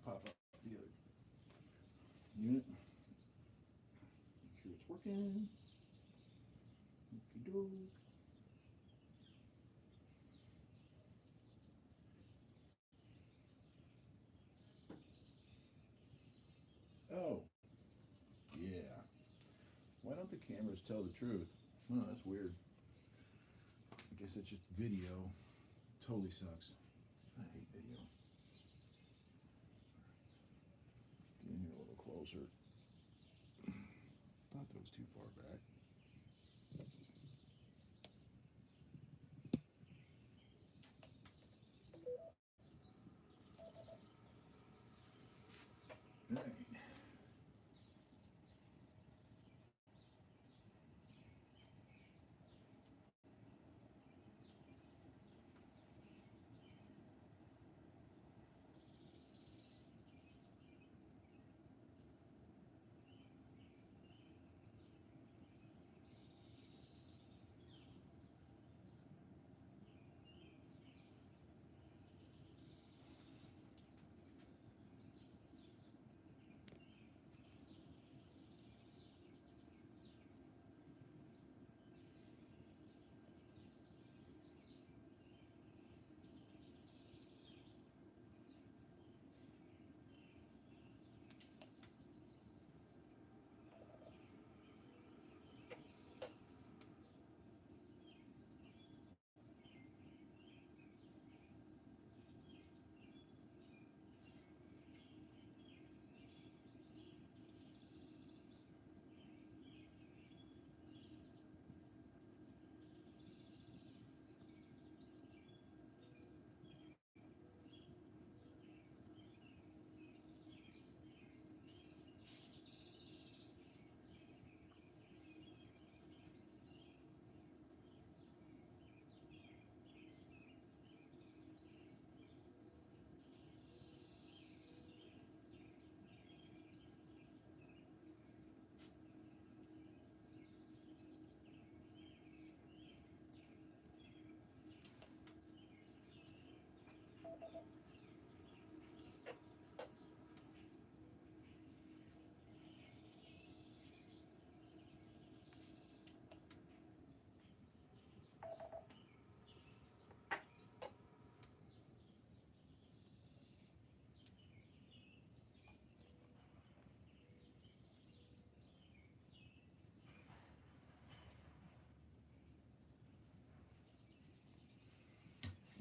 pop up the other unit. Make sure it's working. Okey doke. Oh, yeah. Why don't the cameras tell the truth? Oh, that's weird. I guess it's just video. Totally sucks. I hate video. Get in here a little closer. Thought that was too far back. All right.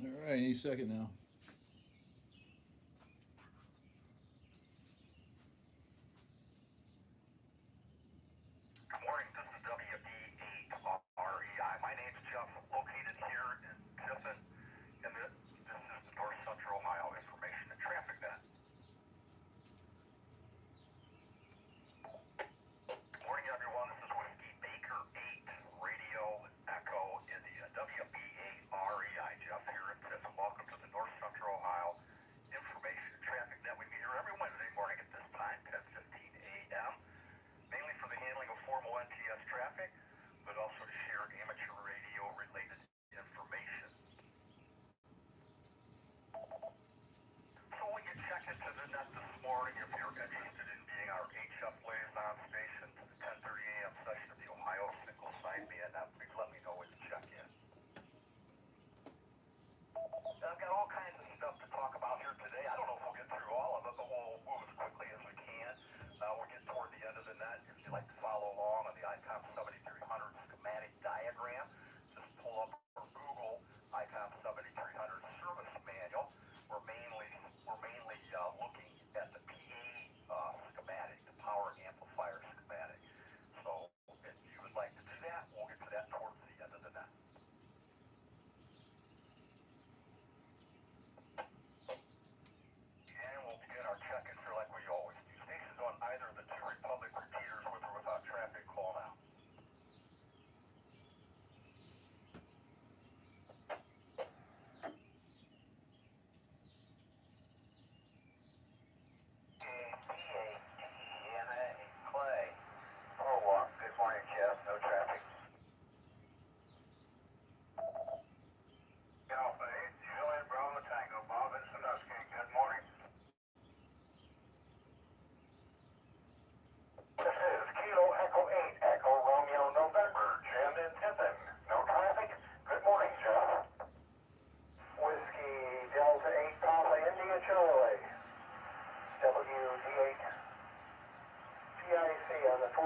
All right, any second now. Good morning. This is WB8REI. My name's Jeff, located here in Tiffin, and this is the North Central Ohio Information and Traffic Net. Good morning, everyone. This is Whiskey Baker 8 Radio Echo India. WB8REI. Jeff here in Tiffin. Welcome to the North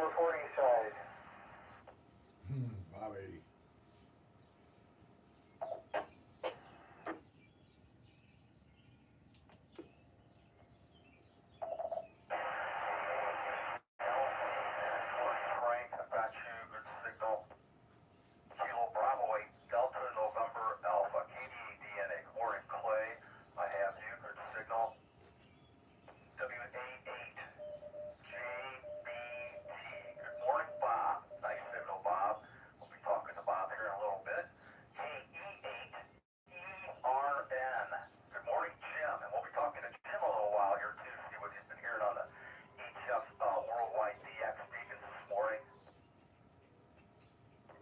440 side. Bobby. Frank, I've got you. Good signal. Kilo Bravo 8 Delta November Alpha KD8DNA. Good morning, Clay. I have you. Good signal. WA8 JBT. Good morning, Bob. Nice signal, Bob. We'll be talking to Bob here in a little bit. KE8 ERN. Good morning, Jim. And we'll be talking to Jim a little while here, too, see what he's been hearing on the HF Worldwide DX beacons this morning.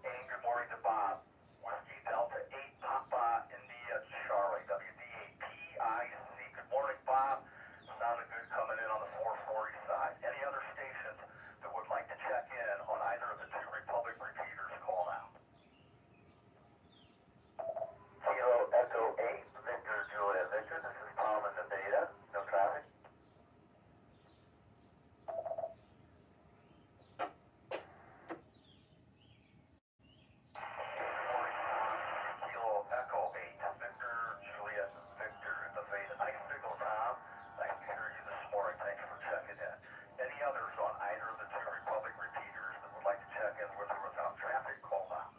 And good morning to Bob. Whiskey Delta 8 Papa India Charlie. WD8PIC. Good morning, Bob. Sounded good coming in on the 440 side. Any other stations that would like to check in on either of the two Republic repeaters, call now. Kilo Echo 8, Victor Julia Victor. This is Tom in the Beta. No traffic. Kilo Echo 8, Victor Juliet Victor in the Beta. Nice signal, Tom. Nice to hear you this morning. Thanks for checking in. Any others on either of the two Republic repeaters that would like to check in with or without traffic, call now.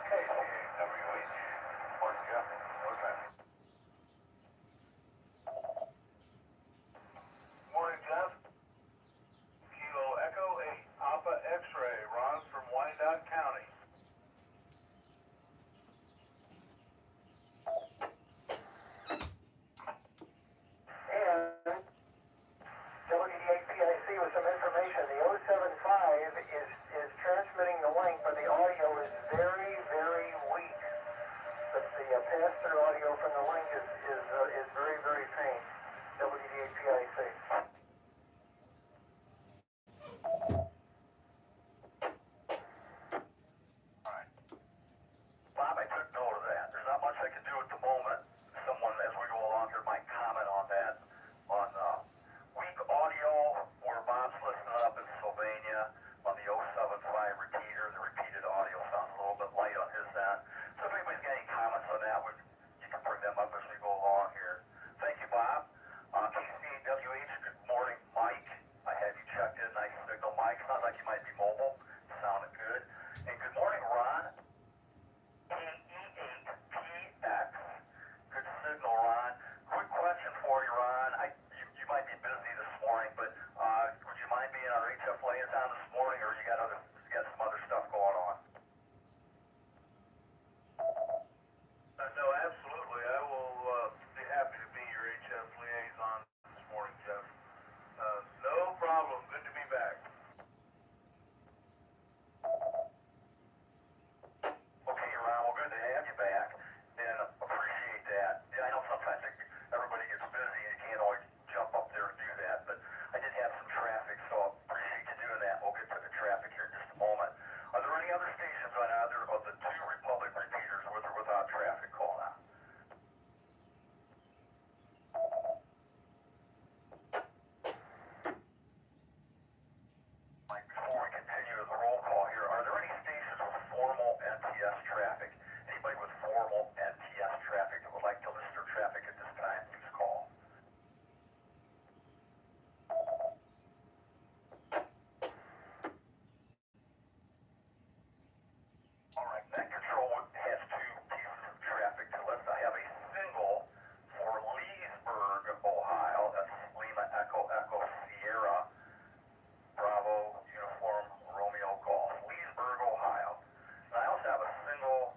KCAWH. Morning, Jeff. No traffic. Morning, Jeff. Kilo Echo 8, Alpha X-Ray, Ron from Wyandotte County. And WD8PIC with some information. The 075 is transmitting the link, but the audio is very, very weak. The pass-through audio from the link is very, very faint. WD8PIC. Alright. Bob, I took note of that. There's not much I can do at the moment. Someone, as we go along here, might comment on that. On weak audio, where Bob's listening up in Sylvania on the 075 repeater. The repeated audio sounds a little bit light on his end. So if anybody's got any comments on that, you can bring them up as we go along here. Thank you, Bob. KCAWH, good morning, Mike. I have you checked in. Nice signal, Mike. Sounds like you might be mobile. Sounded good. And good morning, Ron. KE8PX. Good signal, Ron. Quick question for you, Ron. You might be busy this morning, but would you mind being our HF liaison this morning, or you got some other stuff going on? No, absolutely. I will be happy to be your HF liaison this morning, Jeff. No problem. Good to be back. Okay, Ron. Well, good to have you back, and appreciate that. Yeah, I know sometimes everybody gets busy and you can't always jump up there and do that, but I did have some traffic, so I appreciate you doing that. We'll get to the traffic here in just a moment. Are there any other stations on either of the two Republic repeaters with or without traffic? Call now. Mike, before we continue with the roll call here, are there any stations with formal NTS traffic? Anybody with formal NTS traffic that would like to list their traffic at this time, please call. All right, Net Control has two pieces of traffic to list. I have a single for Leesburg, Ohio. That's Lima Echo Echo Sierra Bravo Uniform Romeo Golf. Leesburg, Ohio. And I also have a single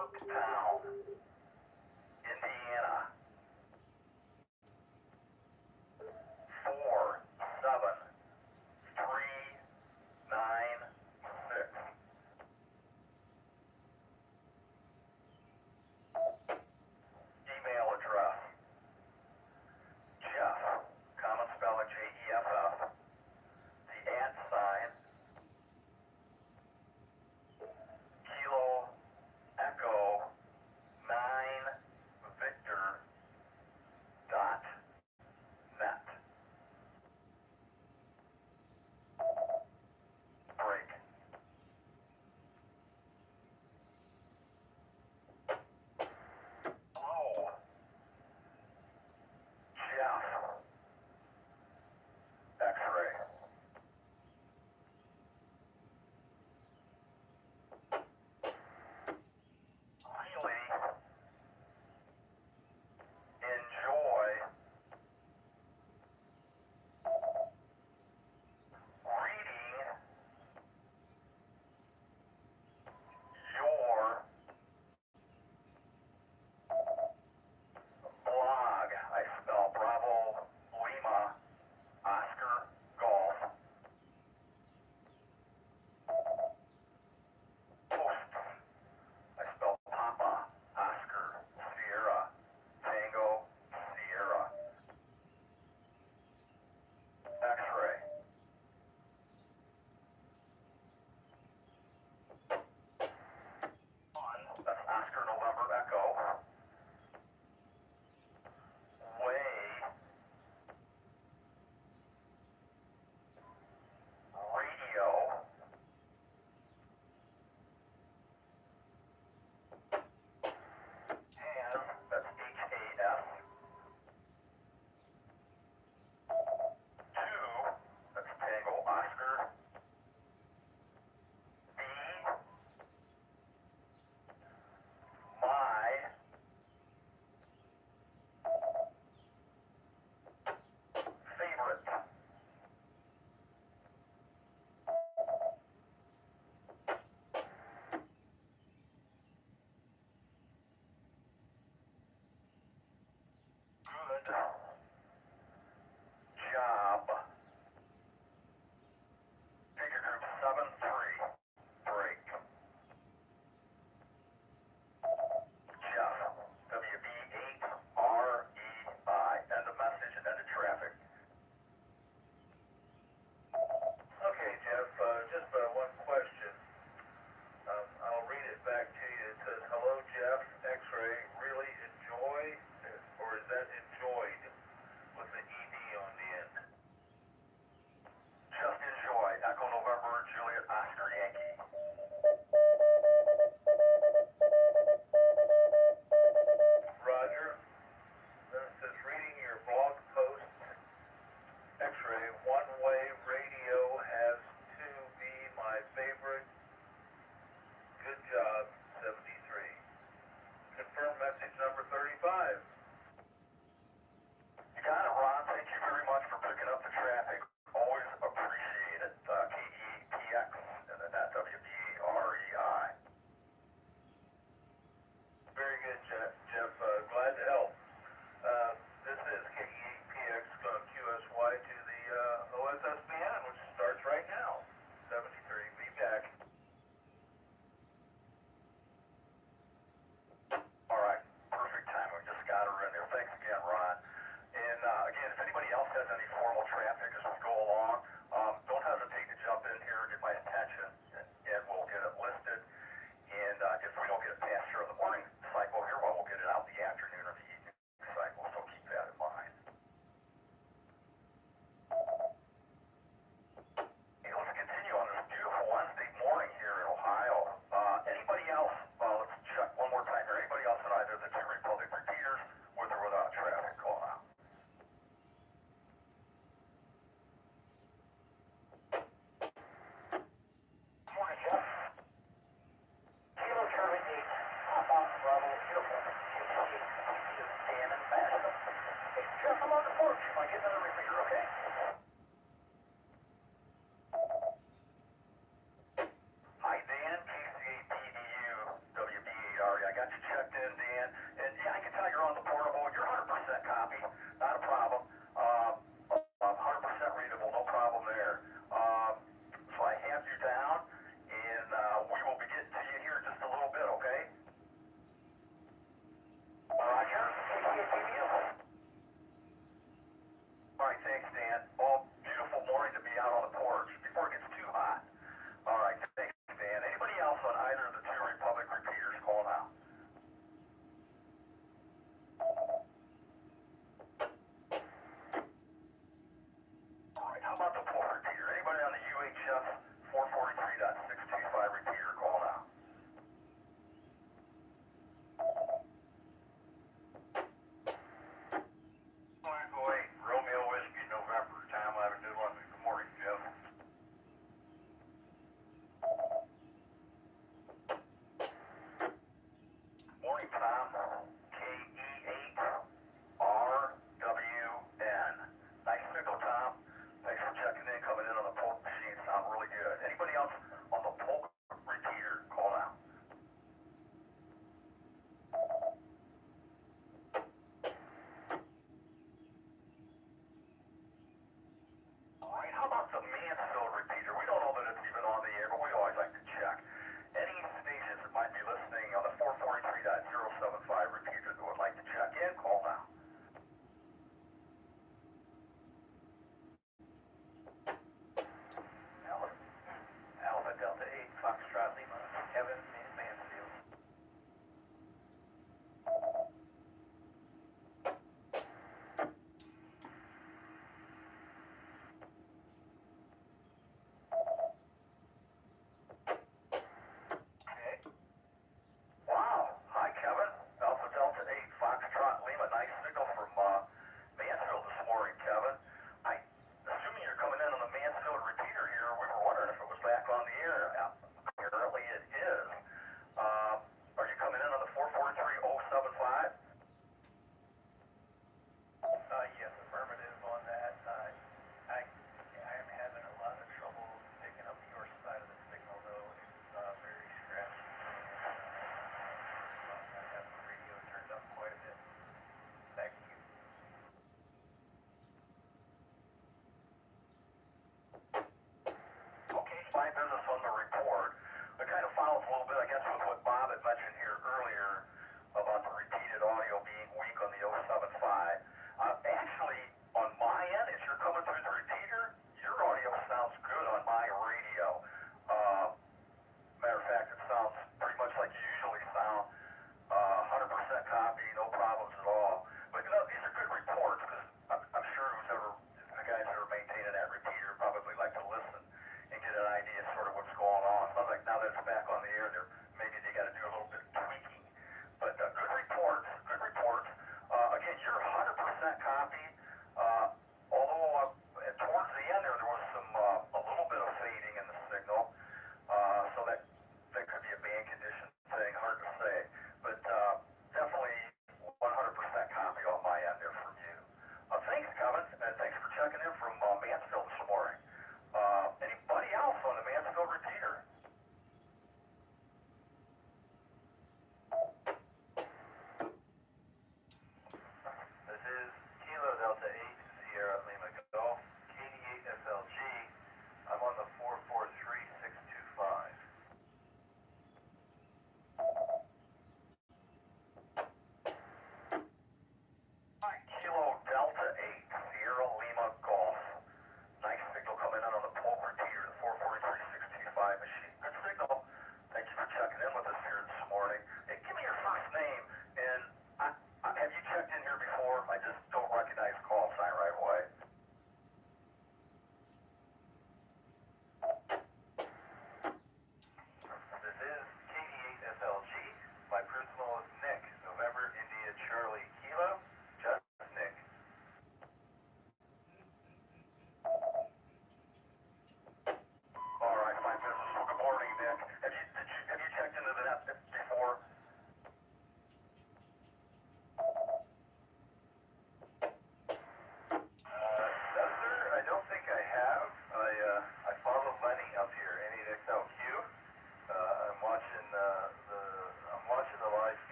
Yorktown, Indiana, 47396. Email address, Jeff, common spelling Jeff, the @ Kilo Echo 9 Victor dot net. Break. Hello, Jeff. X-ray. Really enjoy reading your blog. I spell Bravo, Lima, Oscar, Golf. Posts. I spell Papa, Oscar, Sierra, Tango, Sierra. X-ray. That's Oscar November Echo. Way. Radio. Has. That's HAS. 2. That's Tango Oscar. B. My. Favorite. Good job. Figure group 7-3. Break. Jeff. WB8REI. End of message and end of traffic. Okay, Jeff, just one question. I'll read it back to you. It says, hello, Jeff, X-ray, really enjoy, or is that enjoyed with the ED on the end? Just enjoy. Echo November, Juliet, Oscar, Yankee. Roger. Then it says, reading your blog post, X-ray, one-way radio has to be my favorite. Good job, 73. Confirm message number 35. You got it, Ron. Thank you very much for picking up the traffic. Always appreciate it. KEPX and then that WBREI. Very good, Jeff. Glad to help. This is KEPX QSY to the OSS band, which starts right now. 73. Be back. All right. Perfect time. We just got her in there. Thanks again, Ron. And again, if anybody else has any formal traffic as we go along, don't hesitate to jump in here, get my attention, and we'll get it listed. And if we don't get it passed here in the morning cycle here, well, we'll get it out in the afternoon or the evening cycle. So keep that in mind. Hey, let's continue on this beautiful Wednesday morning here in Ohio. Anybody else? Let's check one more time here. Anybody else in either of the two Republic repeaters, with or without traffic call out? Morning, Jeff. Kilo Charlie 8, Papa Bravo Uniform. Just standing fast. Hey, Jeff, I'm on the porch. Am I getting another repeater, okay? Hi, Dan, KCAPDU, WB8RE. I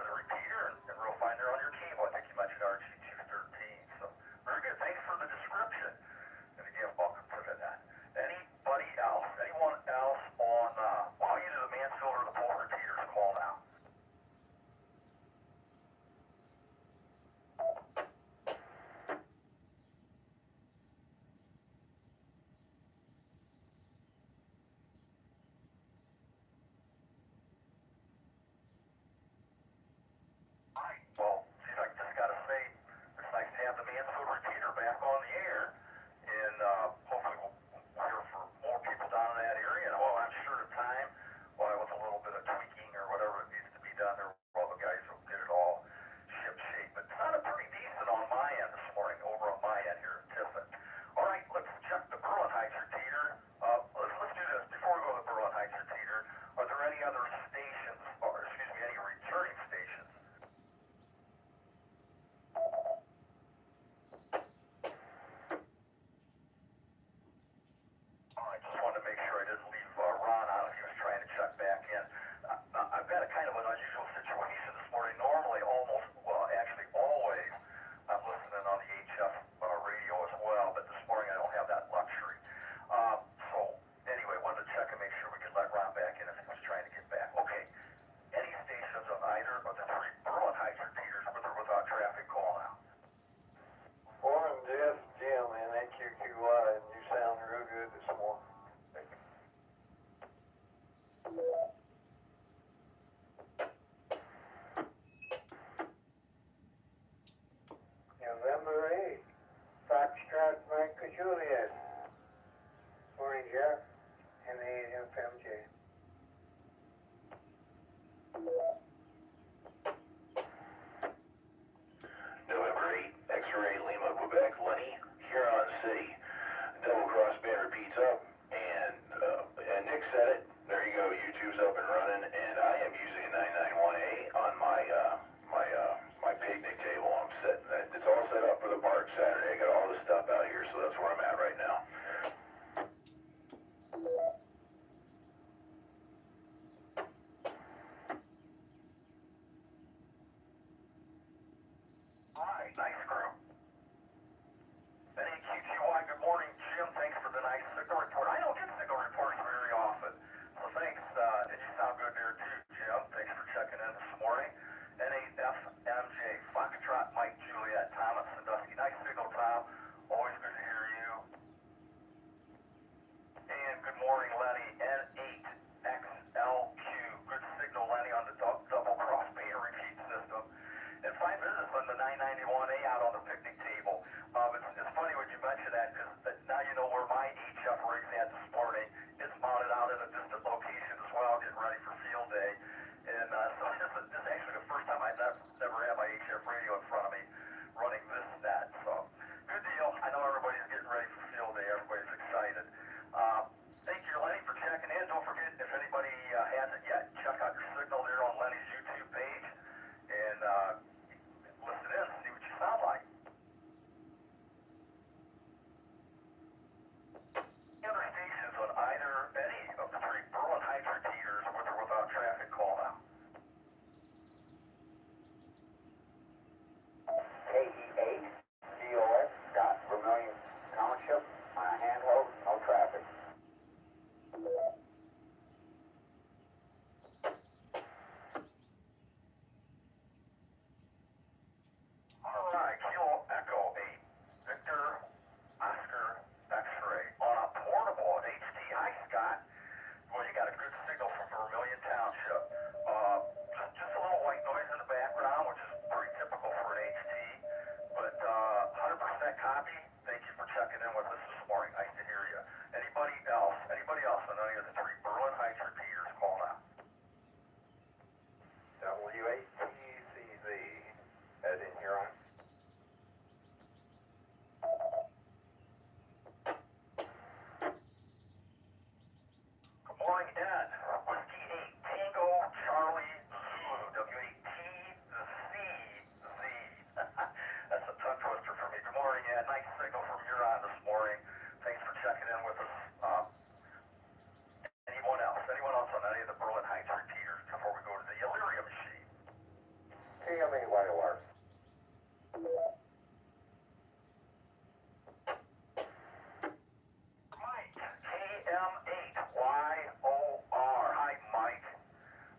the repeater, and real fine there on your cable. I think you mentioned RG213. So very good. Thanks for the description. And again, welcome to that. Anybody else? Anyone else on either the Mansfield or the pole repeaters call now? flight alarms. Mike, KM8YOR. Hi, Mike.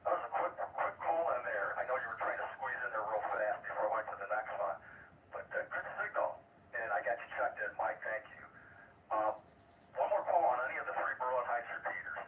That was a quick call in there. I know you were trying to squeeze in there real fast before I went to the next one. But good signal. And I got you checked in, Mike. Thank you. One more call on any of the three Berlin Heights repeaters.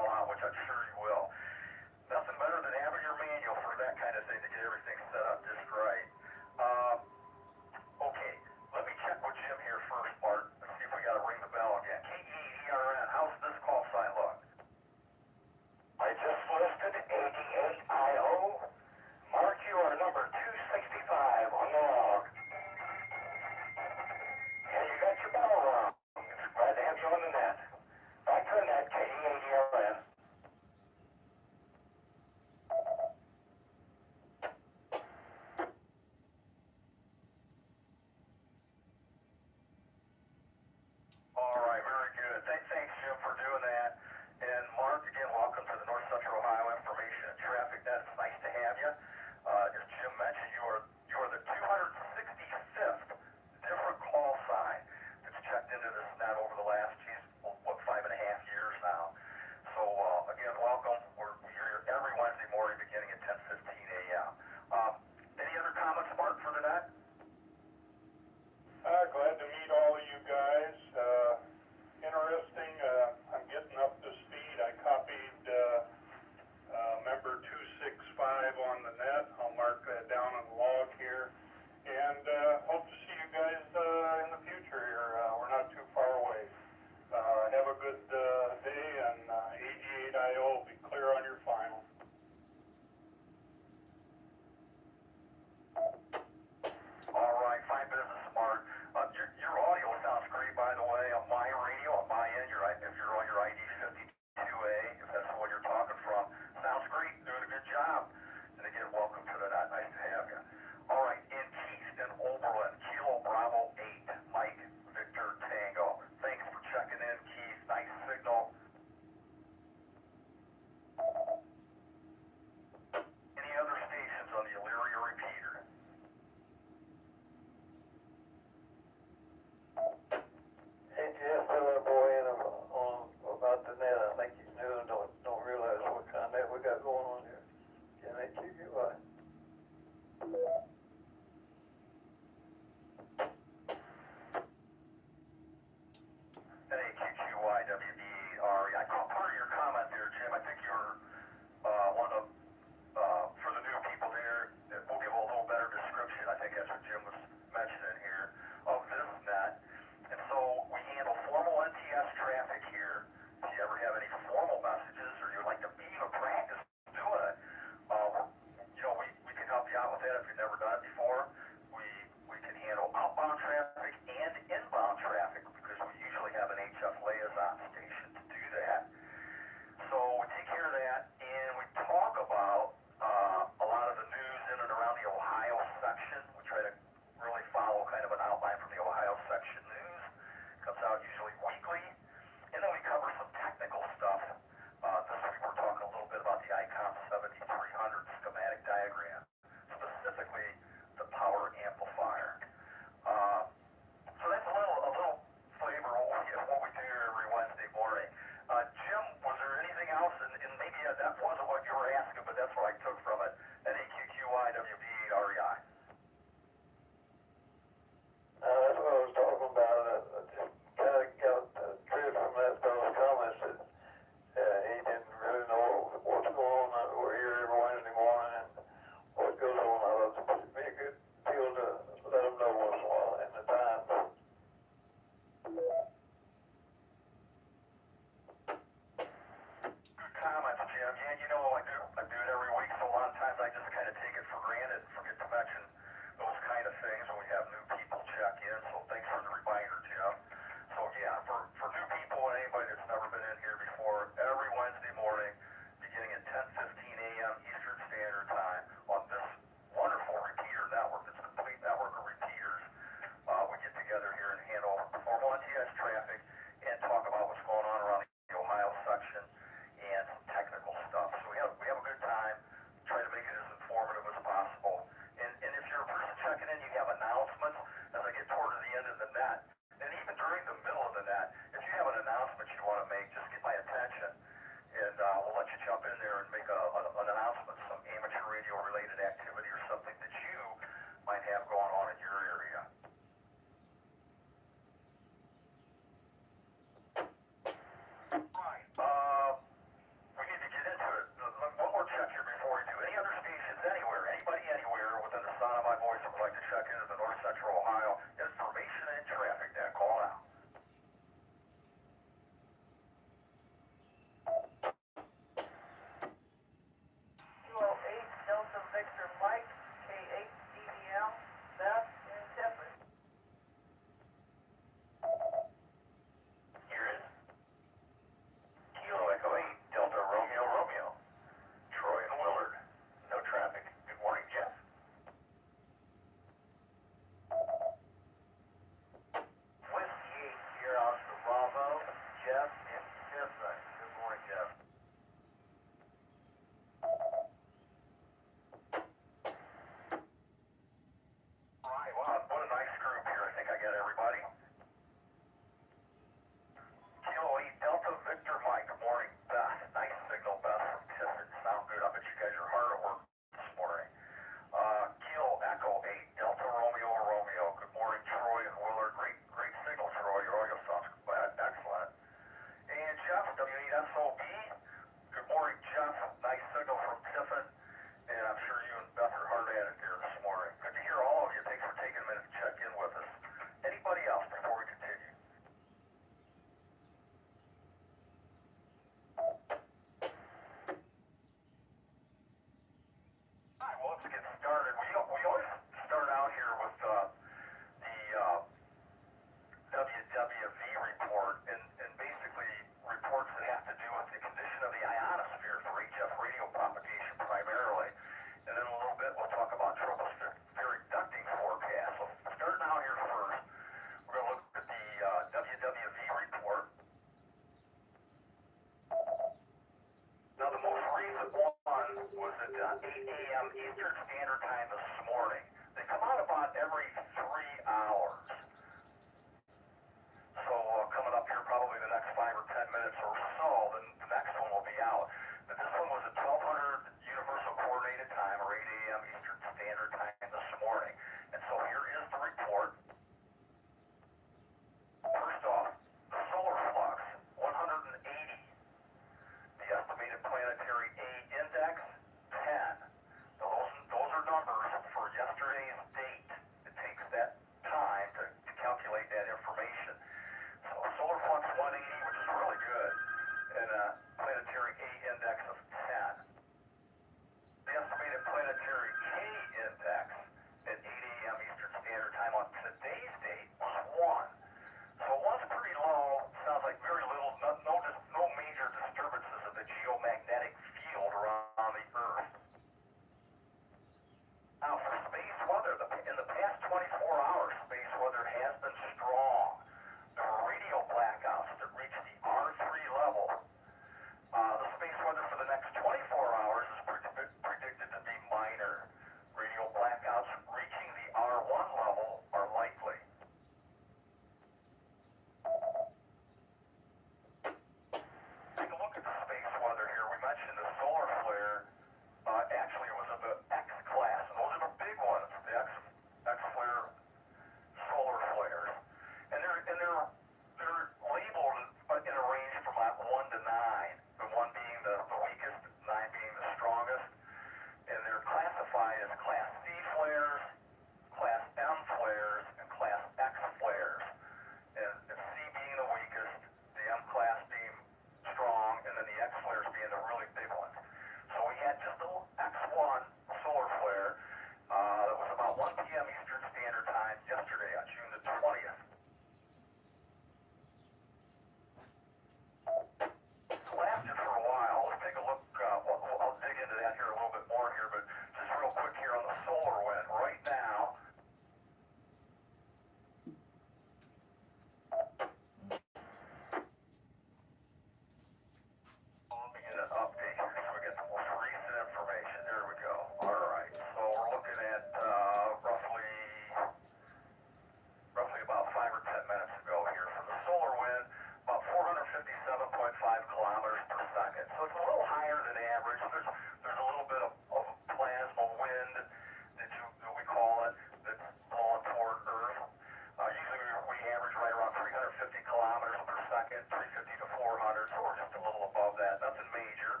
around 350 kilometers per second, 350 to 400, so we're just a little above that. Nothing major.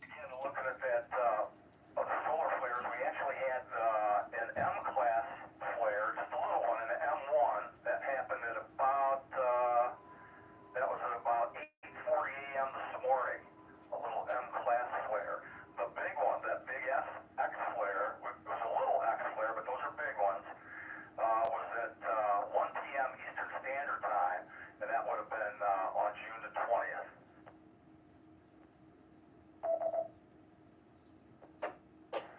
Again, looking at that, of the solar flares, we actually had an M-class flare, just a little one, an M1, that happened at about, that was at about 8:40 a.m. this morning, a little M-class flare. The big one, that big X flare, it was a little X flare, but those are big ones, was at 1 p.m. Eastern Standard Time, and that would have been on June the 20th.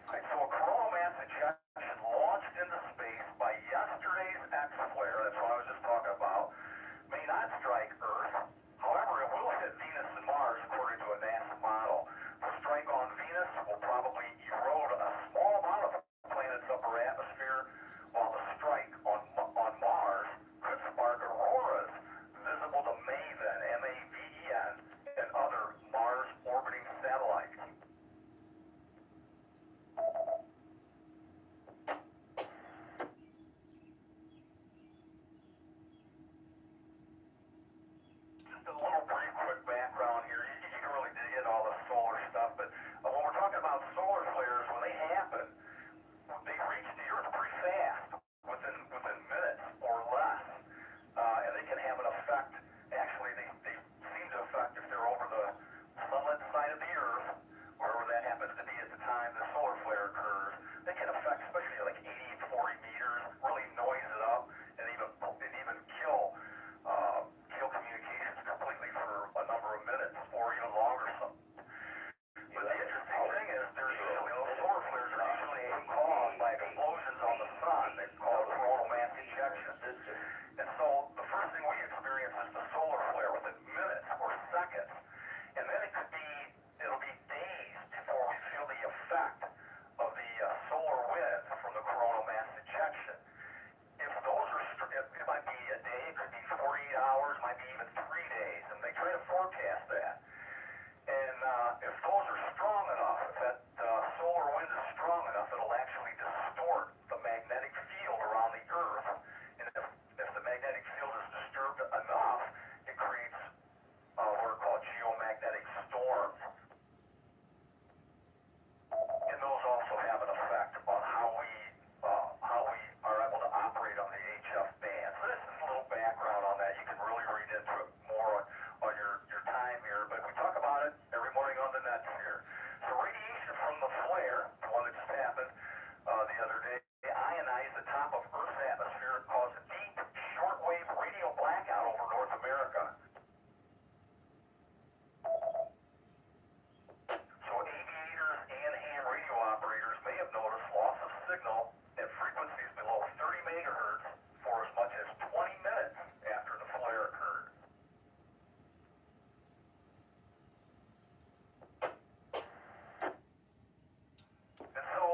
Right, so a coronal mass ejection launched into space by yesterday's X flare, that's what I was just talking about, may not strike Earth. However, it will hit Venus and Mars according to a NASA model. The strike on Venus will probably erode a small amount of the planet's upper atmosphere, while the strike on Mars could spark auroras visible to MAVEN, M-A-V-E-N, and other Mars-orbiting satellites. Just a little brief quick background here. You can really dig into all the solar stuff, but when we're talking about solar flares, when they happen, they reach the Earth pretty fast, within minutes or less, and they can have an effect. Actually, they seem to affect if they're over the sunlit side of the Earth, wherever that happens to be at the time the solar flare occurs. They can affect, especially like 80 to 40 meters, really noise it up, and even kill communications completely for a number of minutes or even longer. But the interesting thing is, those solar flares are usually caused by explosions on the sun. They're called coronal mass ejection. And so the first thing we experience is the solar flare within minutes or seconds, and then it'll be days before we feel the effect of the solar wind from the coronal mass ejection. If those are, it might be a day, it could be 48 hours, might be even 3 days, and they try to forecast that. And if those are strong enough, if that solar wind is strong enough, it'll actually distort the magnetic field around the Earth. And if the magnetic field is disturbed enough, it creates what are called geomagnetic storms. And those also have an effect on how we are able to operate on the HF band. So this is a little background on that. You can really read into it more on your time here, but we talk about it every morning on the nets here. So radiation from the flare, the one that just happened the other day, ionized the top of Earth's atmosphere and caused a deep shortwave radio blackout over North America. So aviators and ham radio operators may have noticed loss of signal at frequencies below 30 megahertz for as much as 20 minutes after the flare occurred. And so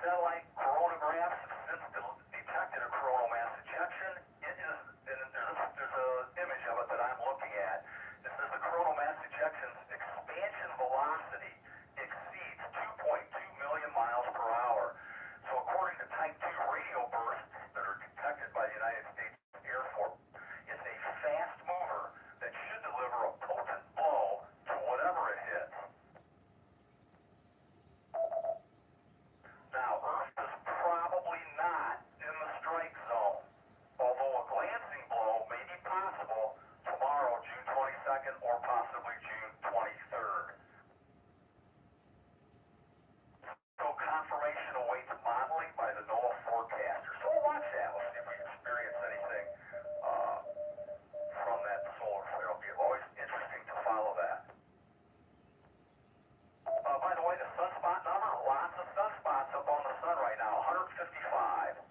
satellite coronagraphs have since detected a coronal mass ejection. It is, and there's an image of it that I'm looking at. It says the coronal mass ejection's expansion velocity exceeds 2.2 million miles per hour. So according to Type 2 radio bursts that are detected by the United States Air Force, it's a fast mover that should deliver a potent blow to whatever it hits. Now, Earth is probably not in the strike zone, although a glancing blow may be possible tomorrow, June 22nd, or possibly June 23rd. So confirmation awaits modeling by the NOAA forecaster. So we'll watch that. We'll see if we experience anything from that solar flare. It'll be always interesting to follow that. By the way, the sunspot number, lots of sunspots up on the sun right now, 155.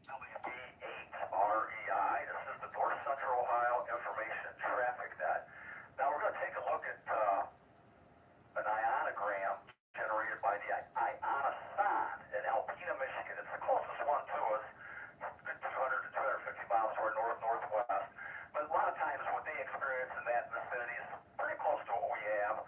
WB8REI, this is the North Central Ohio Information Traffic Net. Now we're going to take a look at an ionogram generated by the Ionosonde in Alpena, Michigan. It's the closest one to us, good 200 to 250 miles to our northwest. But a lot of times what they experience in that vicinity is pretty close to what we have.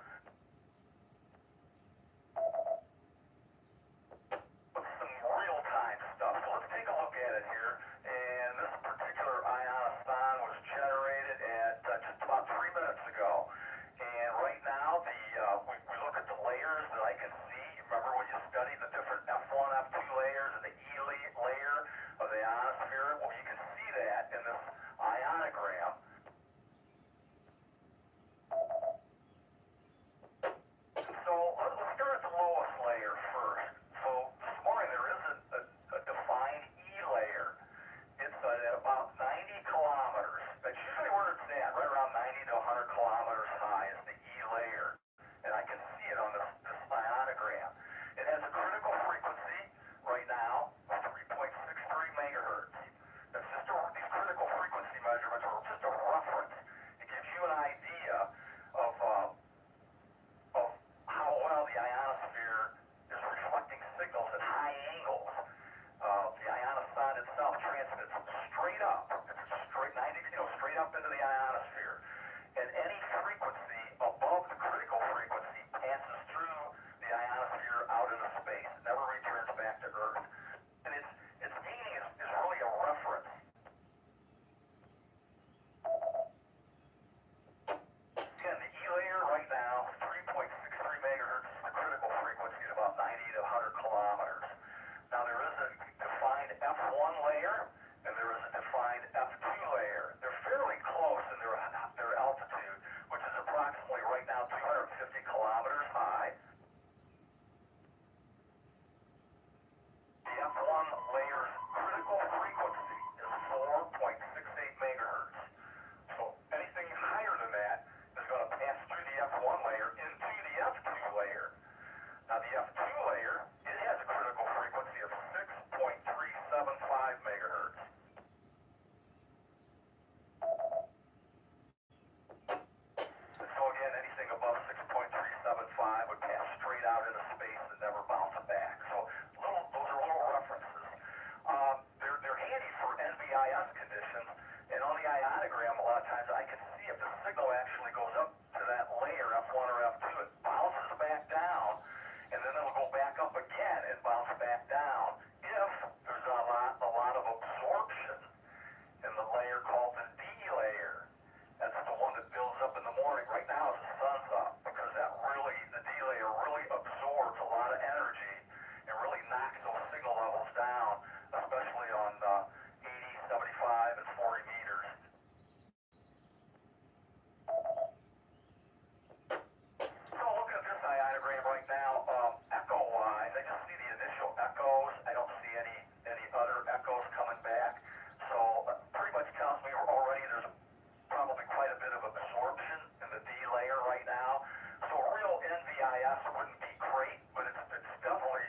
MBIS wouldn't be great, but it's definitely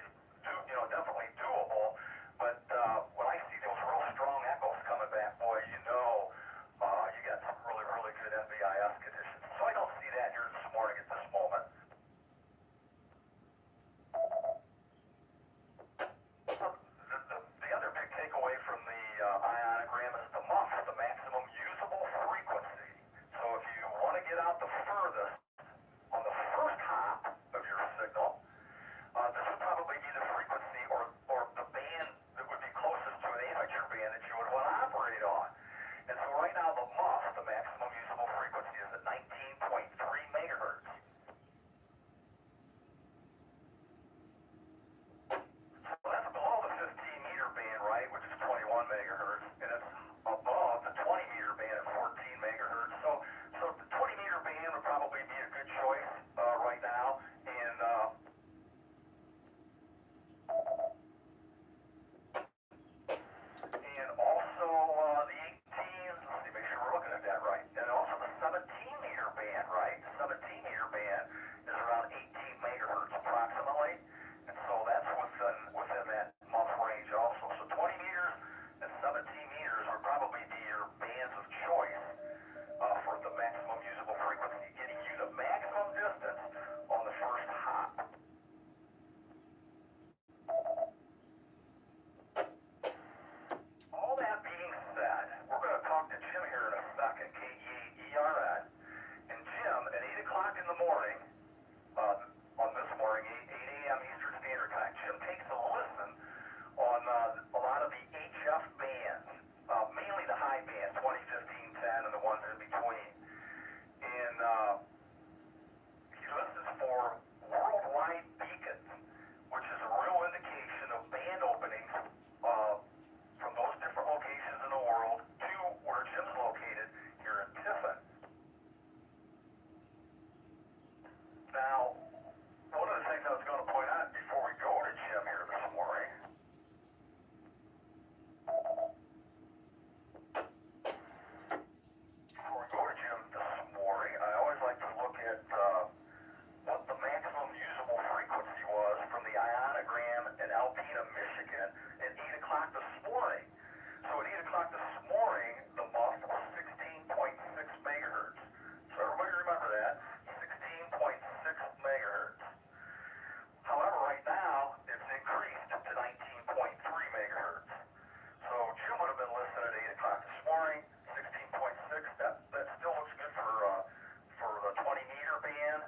definitely doable. But when I see those real strong echoes coming back, boy, you got some really really good MBIS conditions. So I don't see that here this morning at this moment. The other big takeaway from the ionogram is the MUF, the maximum usable frequency. So if you want to get out the furthest on the first hop of your signal, this would probably be the frequency or the band that would be closest to an amateur band that you would want to operate on. And so right now the MUF, the maximum usable frequency, is at 19.3 megahertz. So that's below the 15-meter band, right, which is 21 megahertz, and it's above the 20-meter band at 14 megahertz. So the 20-meter band would probably be a good choice right now. And also the 18, let's see, make sure we're looking at that right. And also the 17-meter band, right? The 17-meter band is around 18 megahertz approximately. And so that's within that MUF range also. So 20 meters and 17 meters would probably be your bands of choice for the maximum usable frequency, getting you the maximum distance on the first hop. All that being said, we're going to talk to Jim here in a second, KE8ERN. And Jim, at 8 o'clock in the morning, on this morning, 8 a.m. Eastern Standard Time, Jim takes a listen on a lot of the HF bands, mainly the high bands, 20, 15, 10, and the ones in between. And he listens for worldwide beacons, which is a real indication of band openings from those different locations in the world to where Jim's located here in Tiffin. Now, one of the things I was going to point out before we go to Jim here this morning, I always like to look at what the maximum usable frequency was from the ionogram in Alpena, Michigan at 8 o'clock this morning. So at 8 o'clock this morning, the MUF was 16.6 megahertz. So everybody remember that, 16.6 megahertz. However, right now, it's increased to 19.3 megahertz. So Jim would have been listening at 8 o'clock this morning, 16.6. That still looks good for the 20-meter band.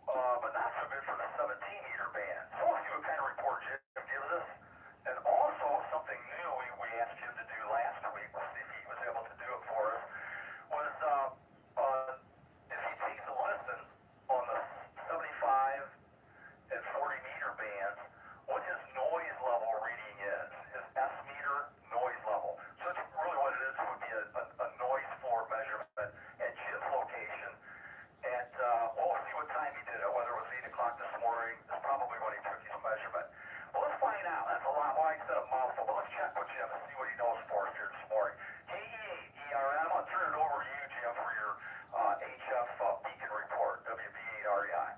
But not so good for the 17-meter band. So we'll see what kind of report Jim gives us. And also, something new we asked Jim to do last week, we'll see if he was able to do it for us, was if he takes a listen on the 75 and 40-meter bands, what his noise level reading is, his S-meter noise level. So it's really what it is. It would be a noise floor measurement at Jim's location. And we'll see what time he did it, whether it was 8 o'clock this morning. That's probably when he took his measurement. Well, let's find out. That's a lot. Well, I said a mouthful, but let's check with Jim and see what he knows for us here this morning. KE8ERN, I'm going to turn it over to you, Jim, for your HF beacon report, WB8REI.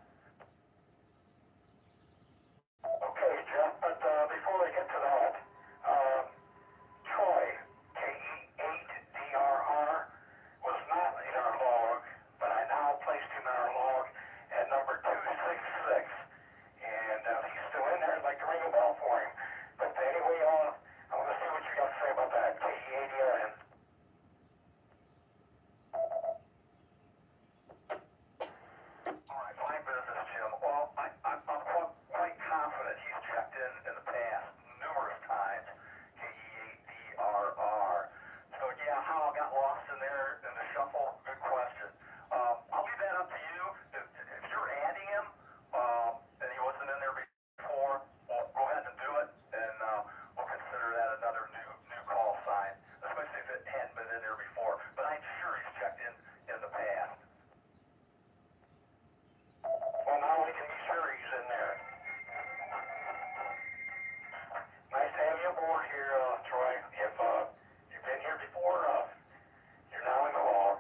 Okay, Jim, but before we get to that, Troy, KE8DRR, was not in our log, but I now placed him in our log at number 266. And if he's still in there, I'd like to ring a bell for him. But anyway, I'm going to see what you got to say about that, KE8DRN. All right, fine business, Jim. Well, I'm quite confident he's checked in the past numerous times, KE8DRR. So, yeah, how I got lost in there in the shuffle, good question. I'll leave that up to you. If you're adding him and he wasn't in there before, well, go ahead and do it, and we'll consider that another new call sign, especially if it hadn't been in there before. But I'm sure he's checked in the past. Well, now we can be sure he's in there. Nice to have you aboard here, Troy. If you've been here before, you're now in the log.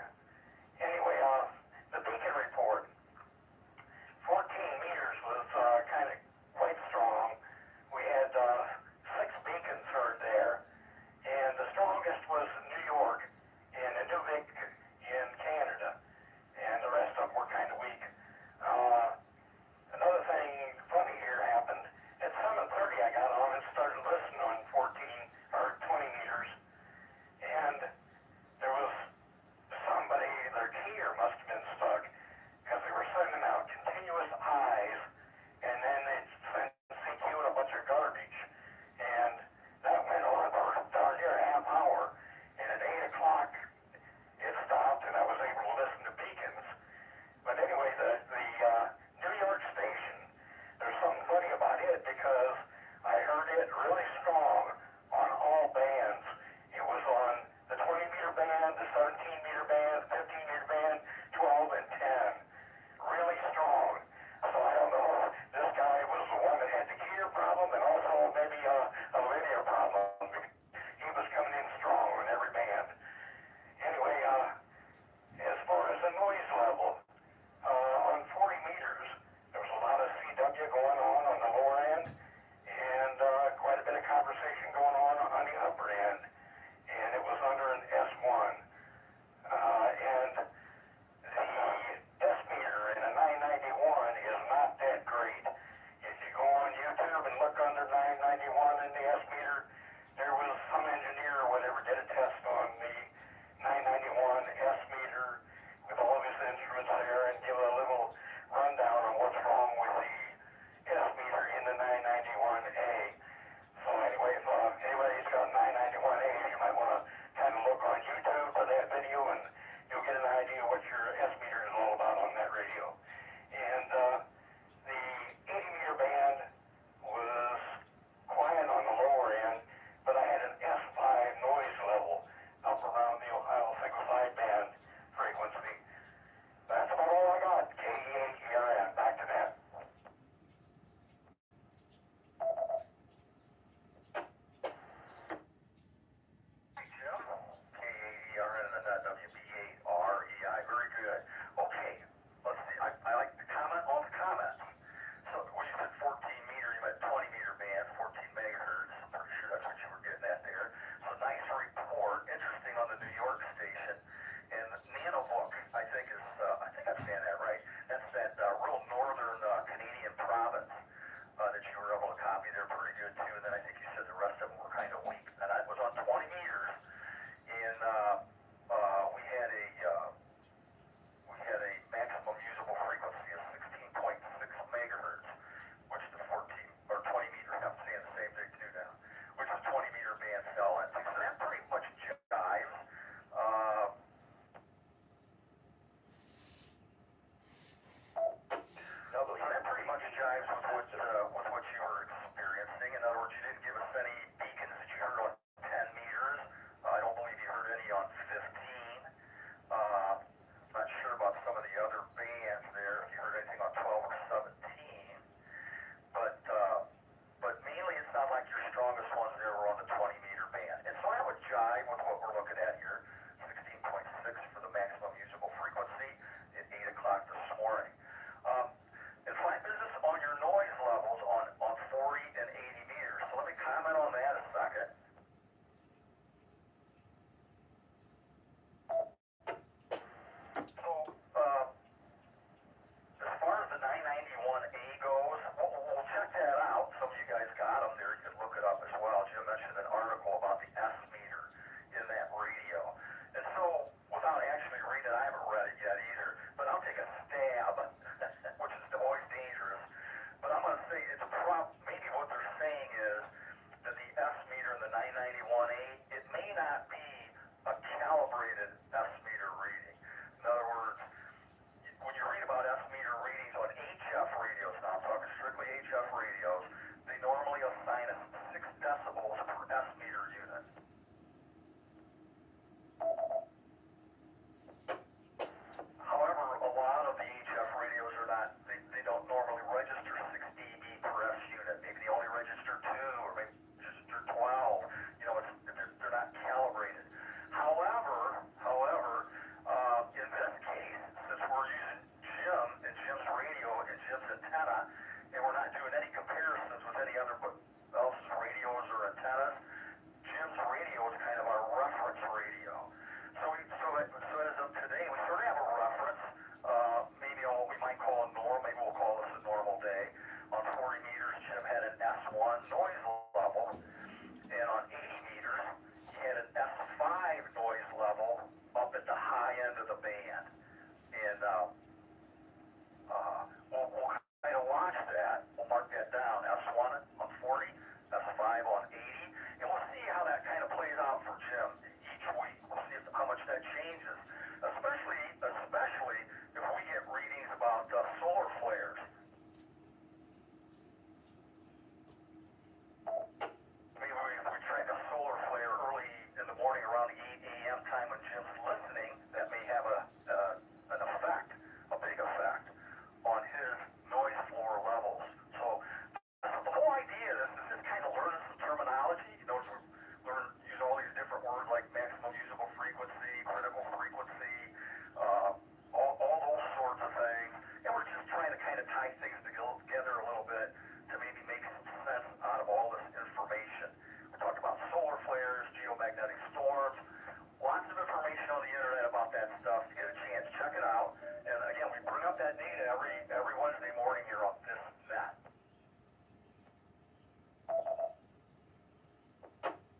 that stuff to get a chance. Check it out. And again, we bring up that data every Wednesday morning here on this net.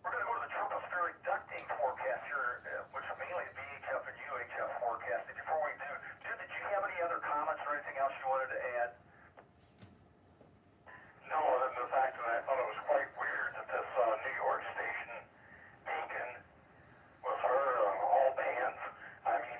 We're going to go to the tropospheric ducting forecast here, which is mainly VHF and UHF forecasting. Before we do, did you have any other comments or anything else you wanted to add? No, other than the fact that I thought it was quite weird that this New York station, Beacon, was heard on all bands. I mean,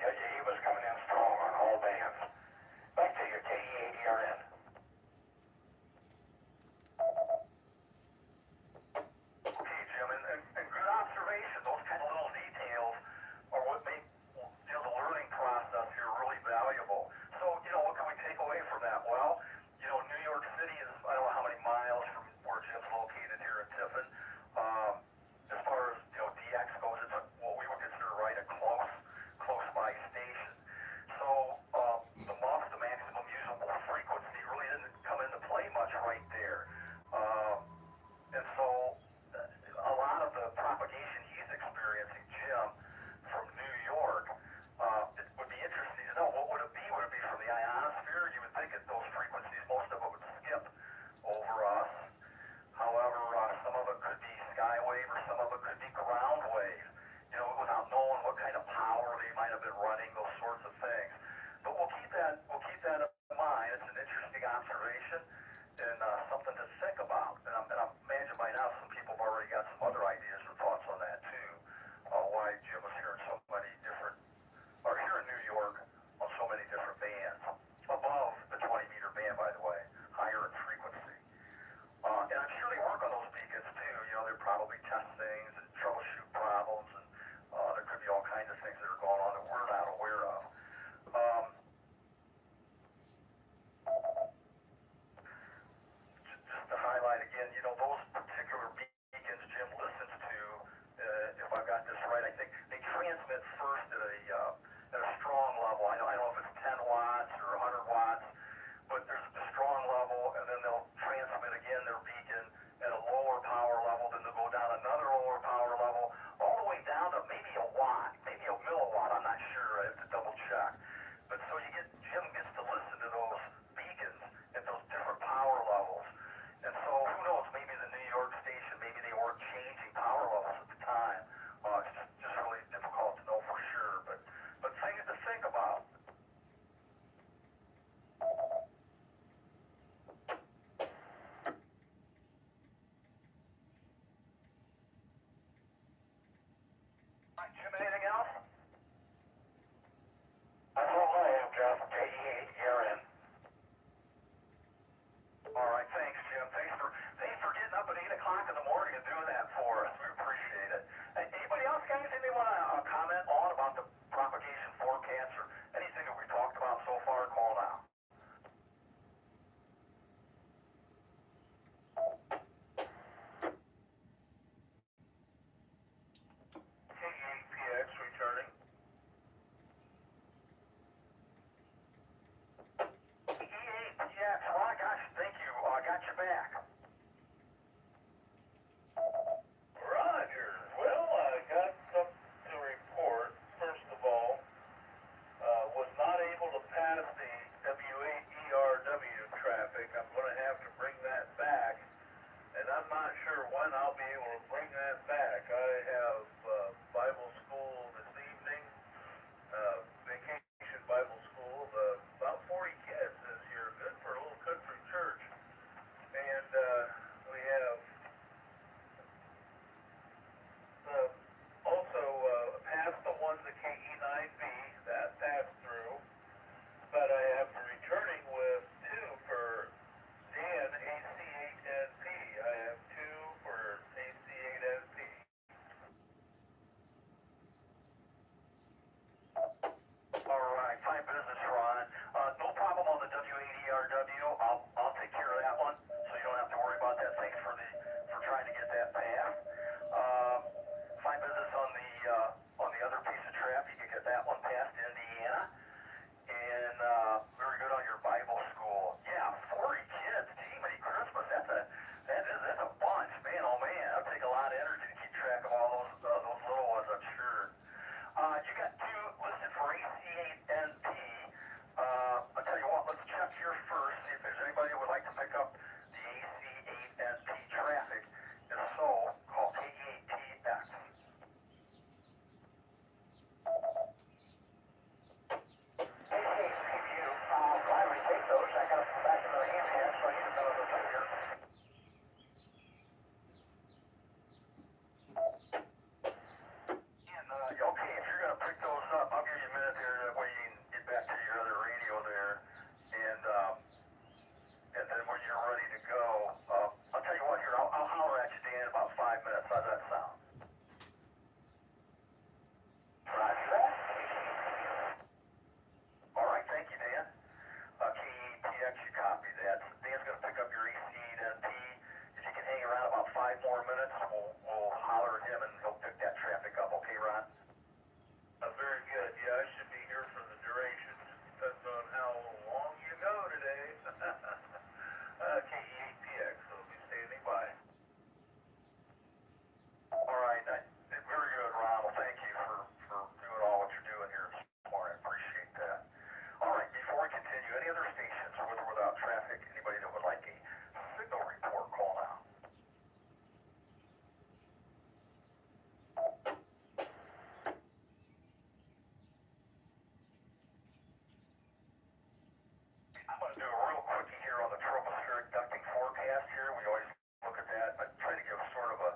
I'm going to do a real quickie here on the tropospheric ducting forecast here. We always look at that. I try to give sort of a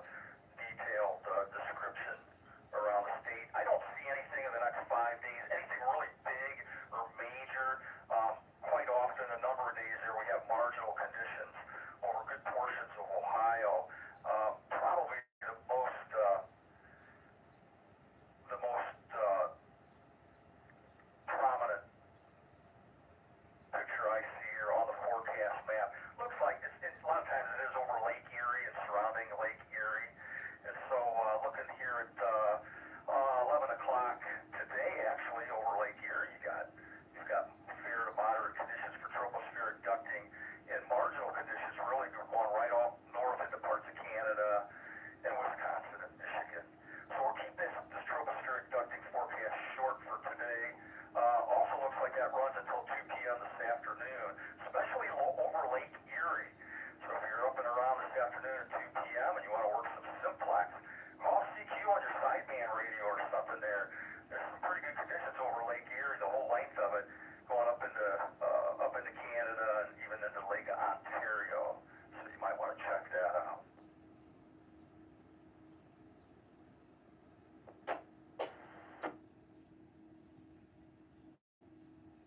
detailed description around the state. I don't see anything in the next 5 days, anything really big or major. Quite often, a number of days there, we have marginal conditions over good portions of Ohio. Probably the most prominent picture I see here on the forecast map. Looks like a lot of times it is over Lake Erie and surrounding Lake Erie. And so looking here at 11 o'clock today, actually, over Lake Erie, you've got severe to moderate conditions for tropospheric ducting and marginal conditions really going right off north into parts of Canada and Wisconsin and Michigan. So we'll keep this tropospheric ducting forecast short for today. Also looks like that runs until 2 p.m. this afternoon, especially over Lake Erie. So if you're up and around this afternoon at 2 p.m. and you want to work some simplex, call CQ on your sideband radio or something there. There's some pretty good conditions over Lake Erie, the whole length of it, going up into Canada and even into Lake Ontario. So you might want to check that out.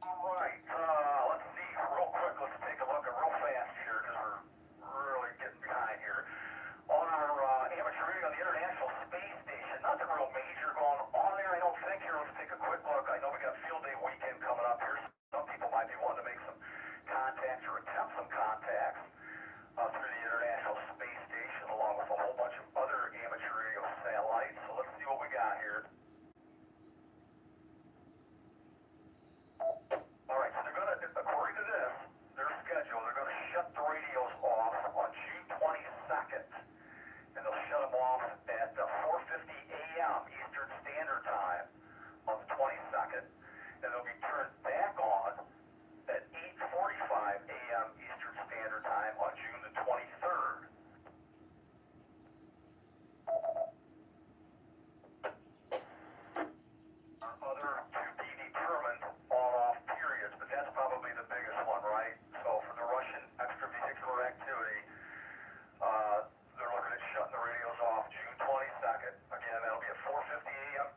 All right, let's see, real quick, let's take a look at real fast here because we're really getting behind here. On our amateur reading on the International Space Station, nothing real major going on there, I don't think. Here, let's take a quick look. I know we got field day weekend coming up here. Some people might be wanting to make some contacts or attempt some contacts through the International Space Station, along with a whole bunch of other amateur radio satellites. So let's see what we got here. All right, so they're going to, according to this, their schedule, they're going to shut the radios off on June 22nd. And they'll shut them off at 4:50 a.m. Eastern Standard Time on the 22nd. And they'll be turned back on at 8:45 a.m. Eastern Standard Time on June the 23rd. Other to be determined on-off periods, but that's probably the biggest one, right? So for the Russian extravehicular activity, they're looking at shutting the radios off June 22nd. Again, that'll be at 4:50 a.m.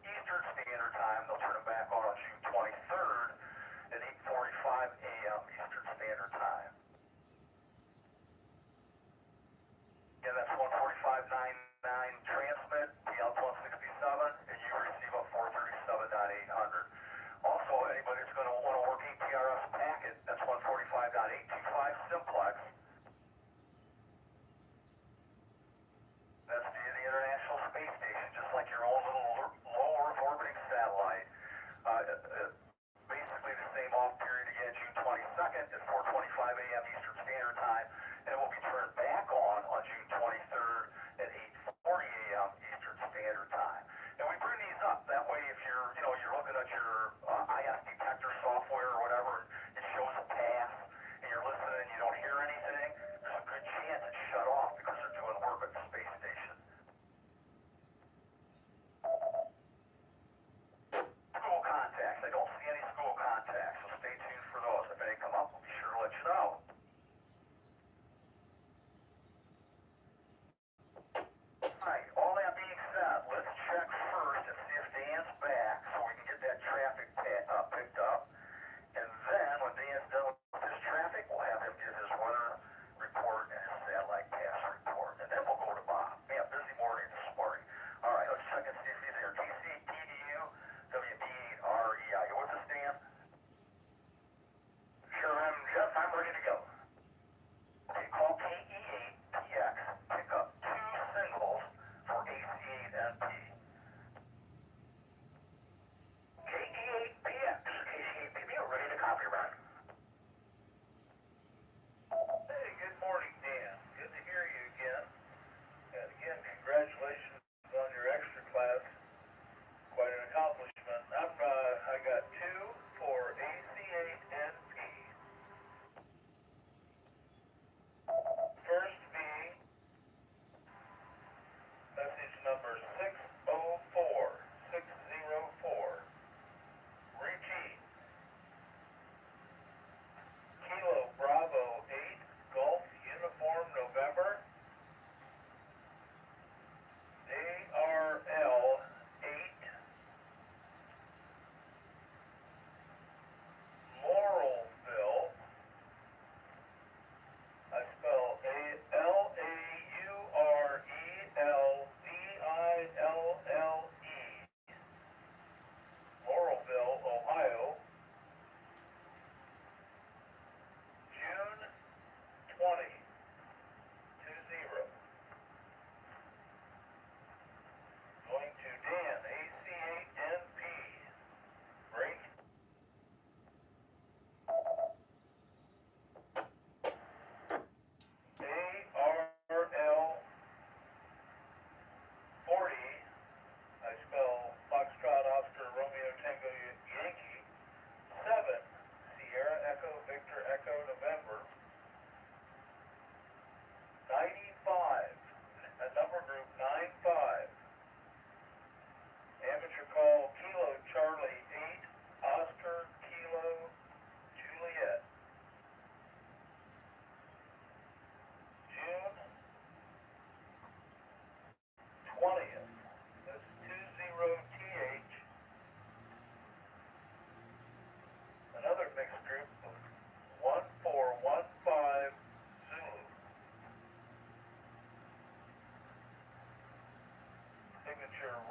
Eastern Standard Time. They'll turn them back on June 23rd at 8:45 a.m. Eastern Standard Time. Again, that's 145.99 transmit, PL-1267, and you receive a 437.800. Also, anybody that's going to want to work APRS packet, that's 145.825 simplex. That's via the International Space Station, just like your own little low Earth orbiting satellite. Basically the same off period again, June 22nd at 4:25 a.m. Eastern Standard Time, and it will be turned back on June 23rd at 8:40 a.m. Eastern Standard Time. And we bring these up that way if you're looking at your IS detector software or whatever, and it shows a pass, and you're listening and you don't hear anything, there's a good chance it's shut off because they're doing work at the space station. School contacts. I don't see any school contacts, so stay tuned for those. If any come up, we'll be sure to let you know. Alright, all that being said, let's check first and see if Dan's back so we can get that traffic pattern.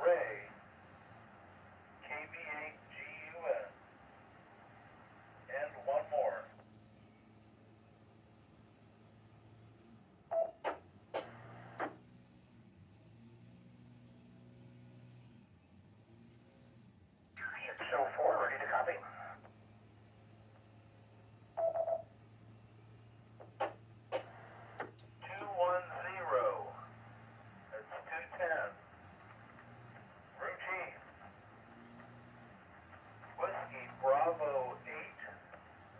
Ray, KB8GUN, and one more. Show 4, ready to copy. 210. That's 210. Routine. Whiskey Bravo 8,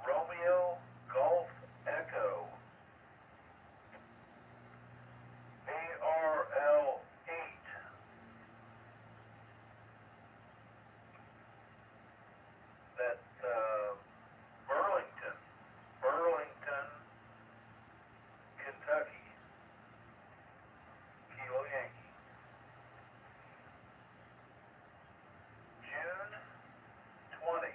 Romeo Golf Echo. ARL 8. That's Burlington, Kentucky. Kilo Yankee. June 20.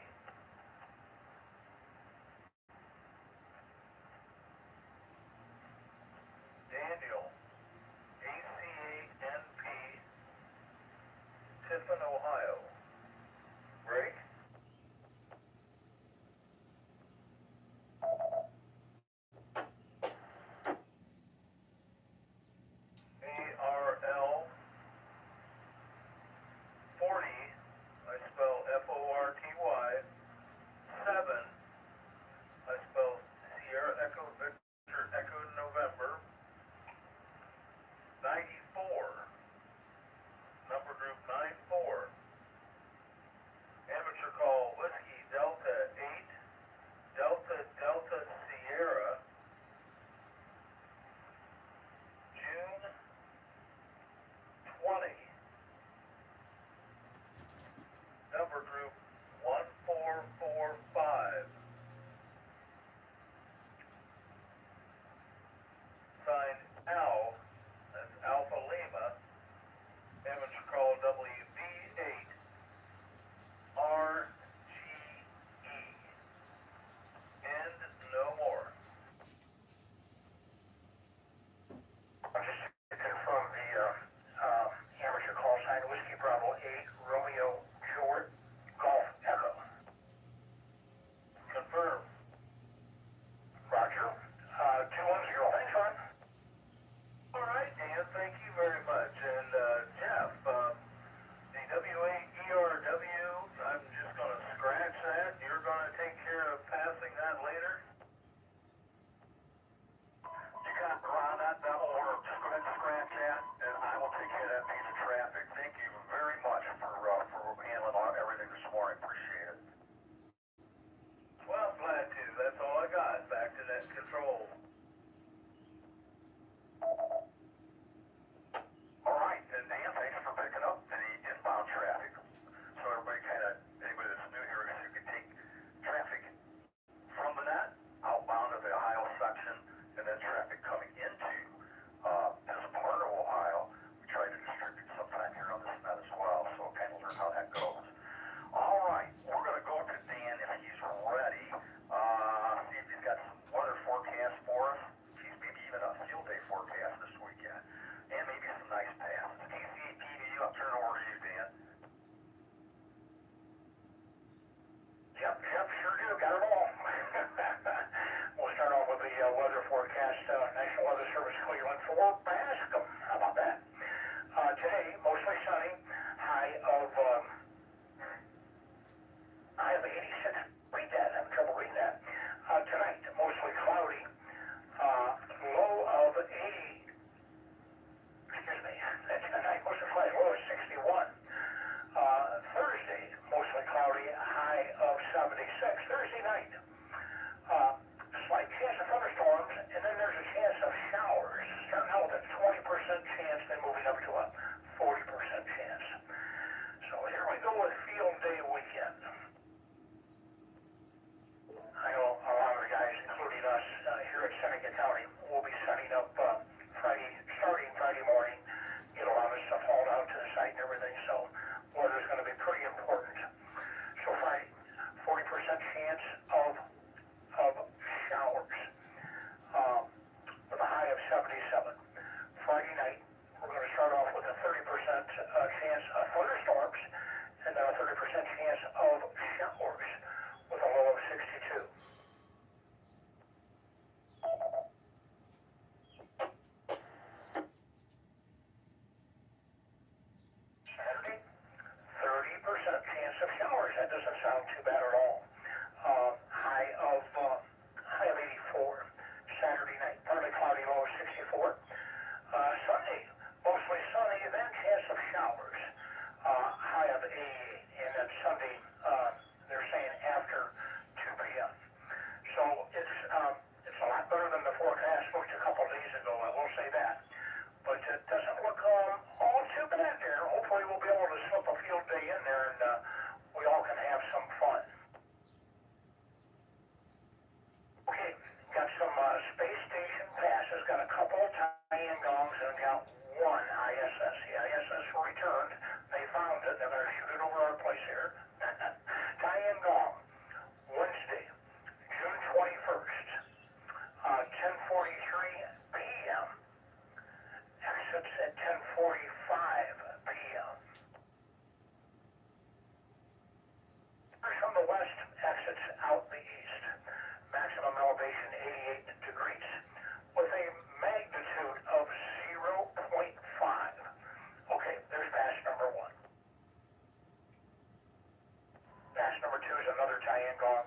Cheyenne Golf,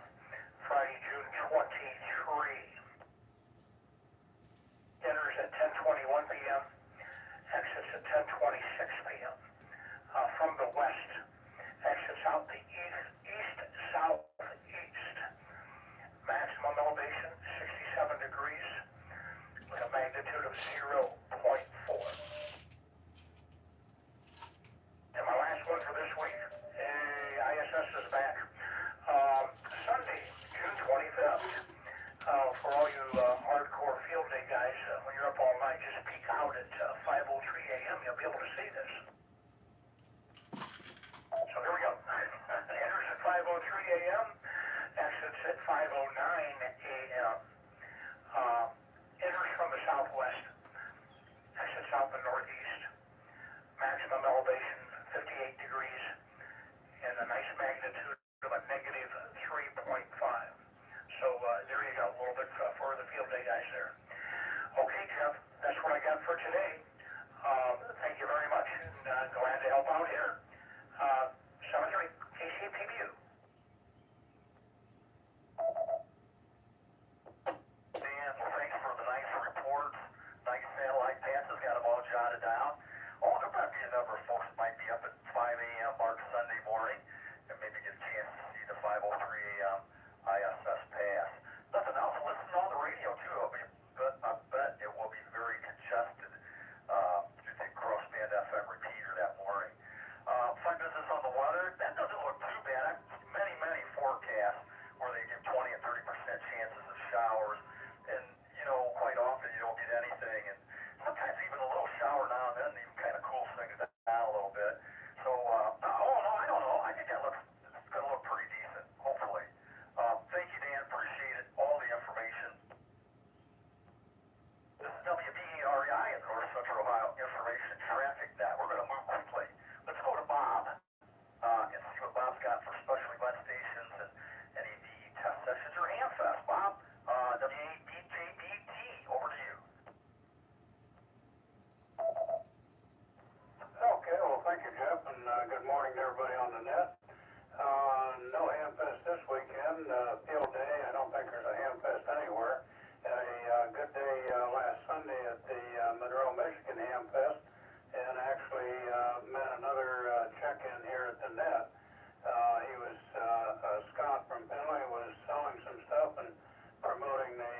Friday, June 23. Enters at 10:21 p.m. Exits at 10:26 p.m. From the west, exits out the east-southeast. Maximum elevation 67 degrees with a magnitude of 0.4. And my last one for this week, ISS is back. Sunday, June 25th. For all you hardcore field day guys, when you're up all night, just peek out at 5:03 a.m. You'll be able to see this. So here we go. Enters at 5:03 a.m. Exits at 5:09 a.m. Enters from the southwest. Exits out the northeast. Maximum elevation 58 degrees and a nice magnitude of a negative 3.5. So there you go, a little bit for the field day guys there. Okay, Jeff, that's what I got for today. Thank you very much, and glad to help out here. 7-3, KCPBU. Dan, well, thanks for the nice reports. Nice satellite passes, got them all jotted down. Oh, there might be a number of folks that might be up at 5 a.m. March Sunday morning and maybe get a chance to see the 5:03 a.m. ISS pass. Nothing else, listen on the radio too. I bet it will be very congested through the crossband FM repeater that morning. Fun business on the weather. That doesn't look too bad. Many forecasts where they give 20 and 30% chances of showers, and quite often you don't get anything, and sometimes even a little shower now and then even kind of cools things down a little bit. So, I don't know. I think it's going to look pretty decent, hopefully. Thank you, Dan. Appreciate it. All the information. This is WBEREI in North Central Ohio Information Traffic Net. We're going to move quickly. Let's go to Bob and see what Bob's got for special event stations and any of the test sessions or AmFest. Bob, WADJBT, over to you. Okay, well, thank you, Jeff, and good morning to everybody on the net. No Hamfest this weekend. Field day, I don't think there's a Hamfest anywhere. Had a good day last Sunday at the Monroe, Michigan Hamfest, and actually met another check-in here at the net. He was, Scott from Penley was selling some stuff and promoting the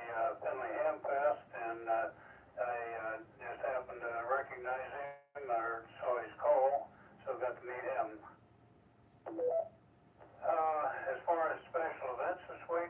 Penley Hamfest, and I just happened to recognize him, or saw his call, so got to meet him. As far as special events this week,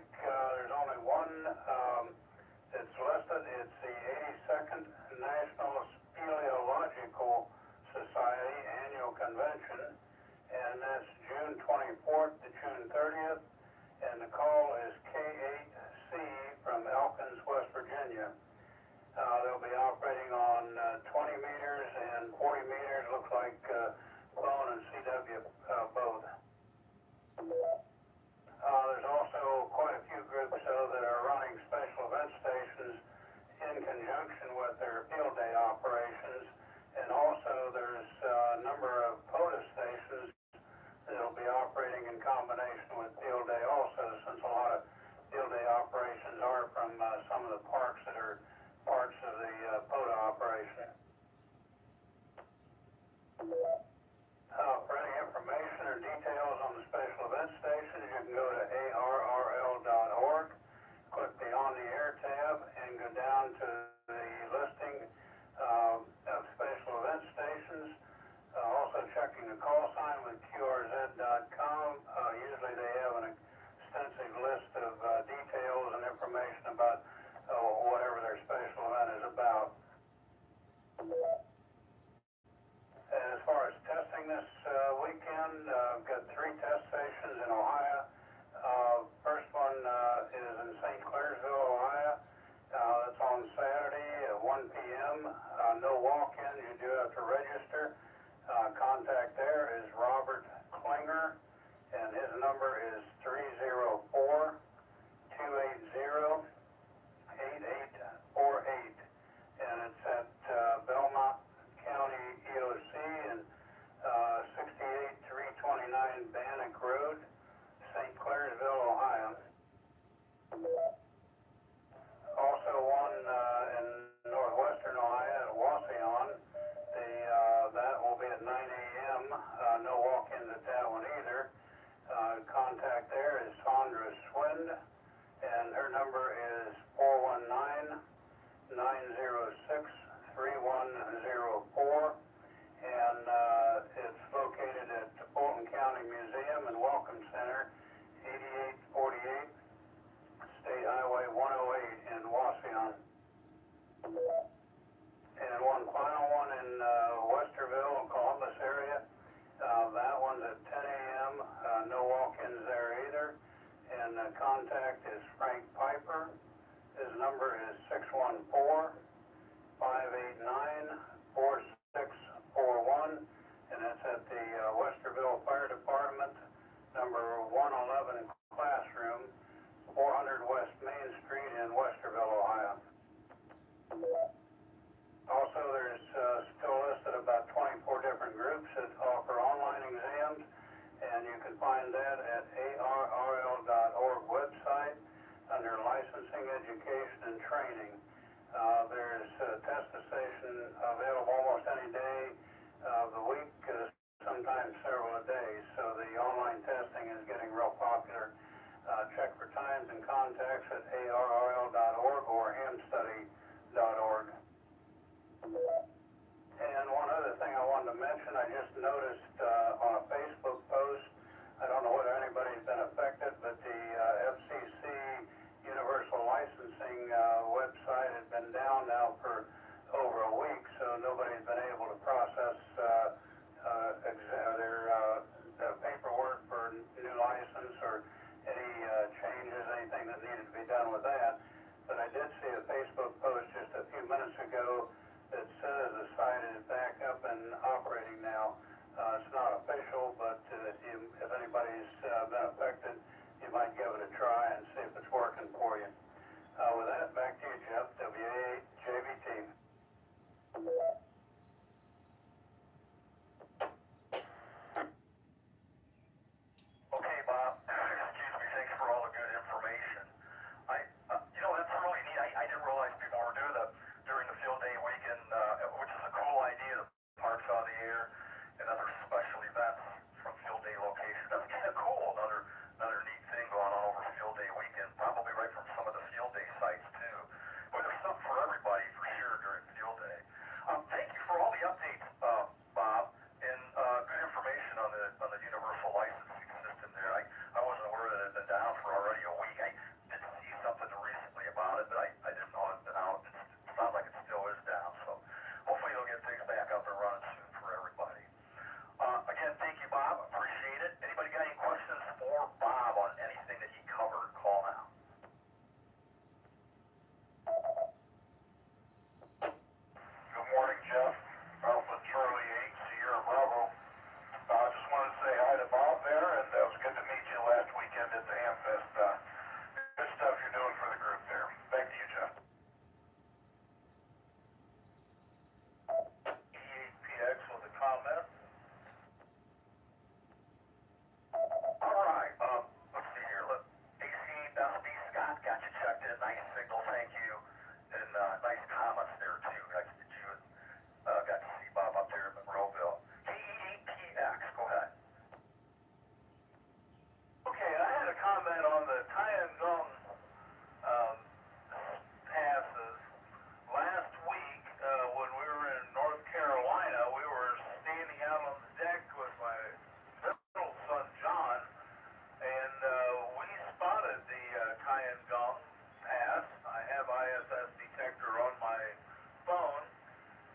number is 419-906-3104, and it's located at the Fulton County Museum and Welcome Center, 8848 State Highway 108 in Wasion. And one final one in Westerville and Columbus area. That one's at 10 a.m. No walk-ins there either. And the contact is Frank Piper. His number is 614-589-4641. And that's at the Westerville Fire Department, number 111 classroom, 400 West Main Street in Westerville, Ohio. Also, there's still listed about 24 different groups that offer online exams, and you can find that at arrl.org website under Licensing, Education, and Training. There's attestation available almost any day of the week, sometimes several a day, so the online testing is getting real popular. Check for times and contacts at arrl.org or hamstudy.org. And one other thing I wanted to mention, I just noticed on a Facebook post, I don't know whether anybody's been affected, but the FCC Universal Licensing website has been down now for over a week, so nobody's been able to process their paperwork for new license or any changes, anything that needed to be done with that. But I did see a Facebook post just a few minutes ago that says the site is back up and operating now. It's not official, but if anybody's been affected, you might give it a try and see if it's working for you. With that, back to you, Jeff, WAJBT. Okay, Bob. Excuse me. Thanks for all the good information. That's really neat. I didn't realize people were doing that during the field day weekend, which is a cool idea. The parks on the air and other special events from field day locations. That's kind of cool. Another neat thing going on over field day weekend. Probably right from some of the field day sites too. But there's something for everybody for sure during field day. Thank you for all the updates, Bob, and good information on the universal licensing system there. I wasn't aware that it had been down for already a week. I did see something recently about it, but I didn't know it had been out. It sounds like it still is down, so hopefully you'll get things back up and running soon for everybody. Again, thank you, Bob. Appreciate it. Anybody got any questions for Bob on anything that he covered? Call now. Good morning, Jeff. Alpha Charlie 8, Sierra Bravo. Just wanted to say hi to Bob there, and it was good to meet you last weekend at the Hamfest. Good stuff you're doing for the group there. Back to you, Jeff. E8PX with a comment. All right. Let's see here. AC Scott got you checked in. Nice signal. Thank you. And nice comments there, too. Nice that you got to see Bob up there in Monroeville. KE8PX. Go ahead. Okay, I had a comment on the Tiangong passes. Last week, when we were in North Carolina, we were standing out on the deck with my middle son, John, and we spotted the Tiangong pass. I have ISS detector on my phone,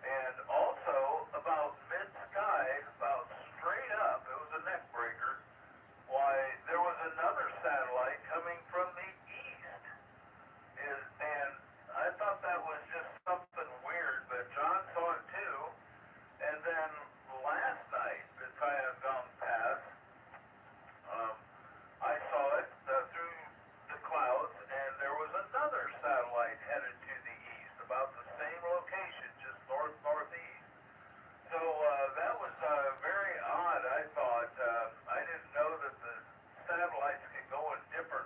and also about mid-sky, about straight up, it was a neck breaker. Why, there was another satellite coming from the east, and I thought that was just something weird, but John saw it too. And then last night, the Tiangong Pass, I saw it through the clouds, and there was another satellite headed to the east, about the same location, just northeast. So that was very odd, I thought. I didn't know that the satellites could go in different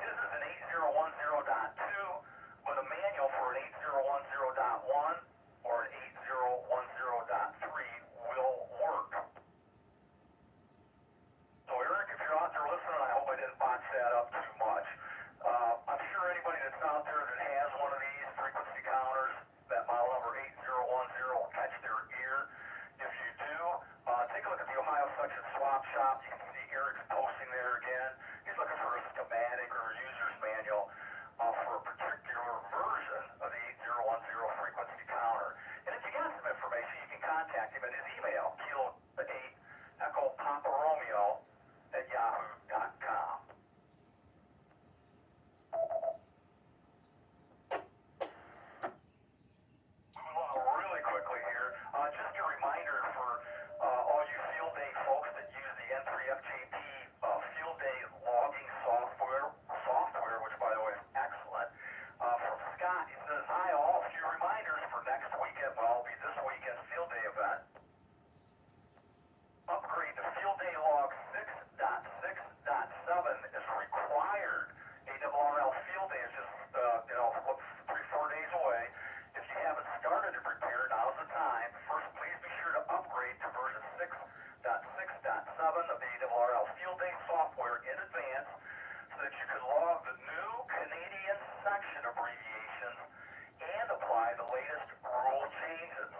His is an 8010.2, but a manual for an 8010.1 or an 8010.3 will work. So Eric, if you're out there listening, I hope I didn't botch that up too much. I'm sure anybody that's out there that has one of these frequency counters, that model number 8010 will catch their ear. If you do, take a look at the Ohio Section Swap Shop. You can see Eric's posting there again. He's looking for a schematic or a user's manual for a particular version of the 8010 frequency counter. And if you got some information, you can contact him at his email, Kilo 8 Echo Papa Romeo at yahoo.com. Moving along really quickly here, just a reminder for all you field day folks that use the N3FJP field day logging software, which by the way is excellent. From Scott, he says, hi all, a few reminders for next weekend, well, it'll be this weekend's field day event. Upgrade to field day log 6.6.7 is required. ARRL field day is just, 3-4 days away. If you haven't started to prepare, now's the time. First, please be sure to upgrade to version 6.6.7 of the ARRL field day software in advance so that you can log the new Canadian section abbreviations and apply the latest rule changes.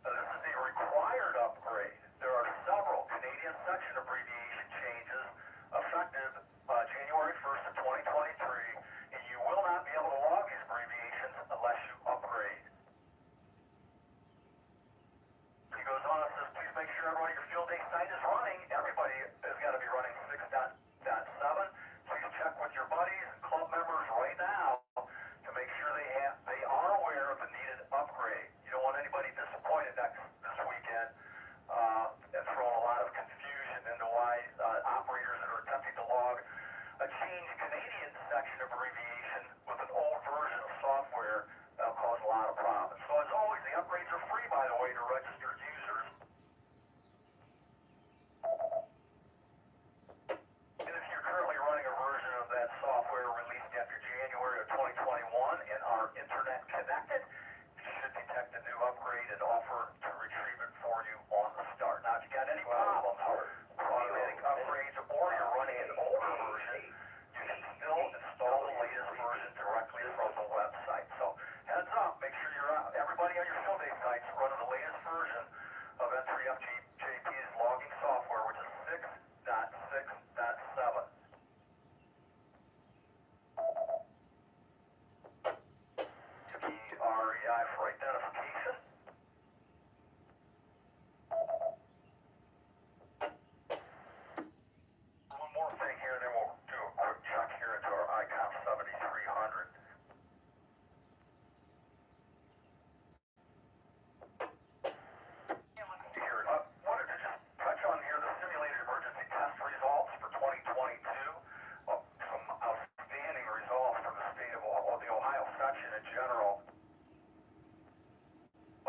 This is a required upgrade. There are several Canadian section abbreviation changes effective January 1st of 2023, and you will not be able to log these abbreviations unless you upgrade. He goes on and says, please make sure everybody your field day site is running. Everybody has got to be running 6.7. Please check with your buddies and club members right now to make sure they are aware of the needed upgrade. You don't want anybody disappointed this weekend and throwing a lot of confusion into why operators that are attempting to log a changed Canadian section abbreviation with an old version of software cause a lot of problems. So as always, the upgrades are free, by the way, to registered users. And if you're currently running a version of that software released after January of 2021 and are internet connected, it should detect a new upgrade and offer to retrieve it for you on the start. Now, if you got any problems automatic upgrades or you're running an older version, you can still install the latest version directly from the website. So heads up, make sure everybody on your field day sites running the latest version of N3FJP's logging software, which is 6.6.7. REI for identification. One more thing here, then we'll do a quick check here into our ICOM 7300. Let's see here. Wanted to just touch on here the simulated emergency test results for 2022. Some outstanding results from the state of the Ohio section in general.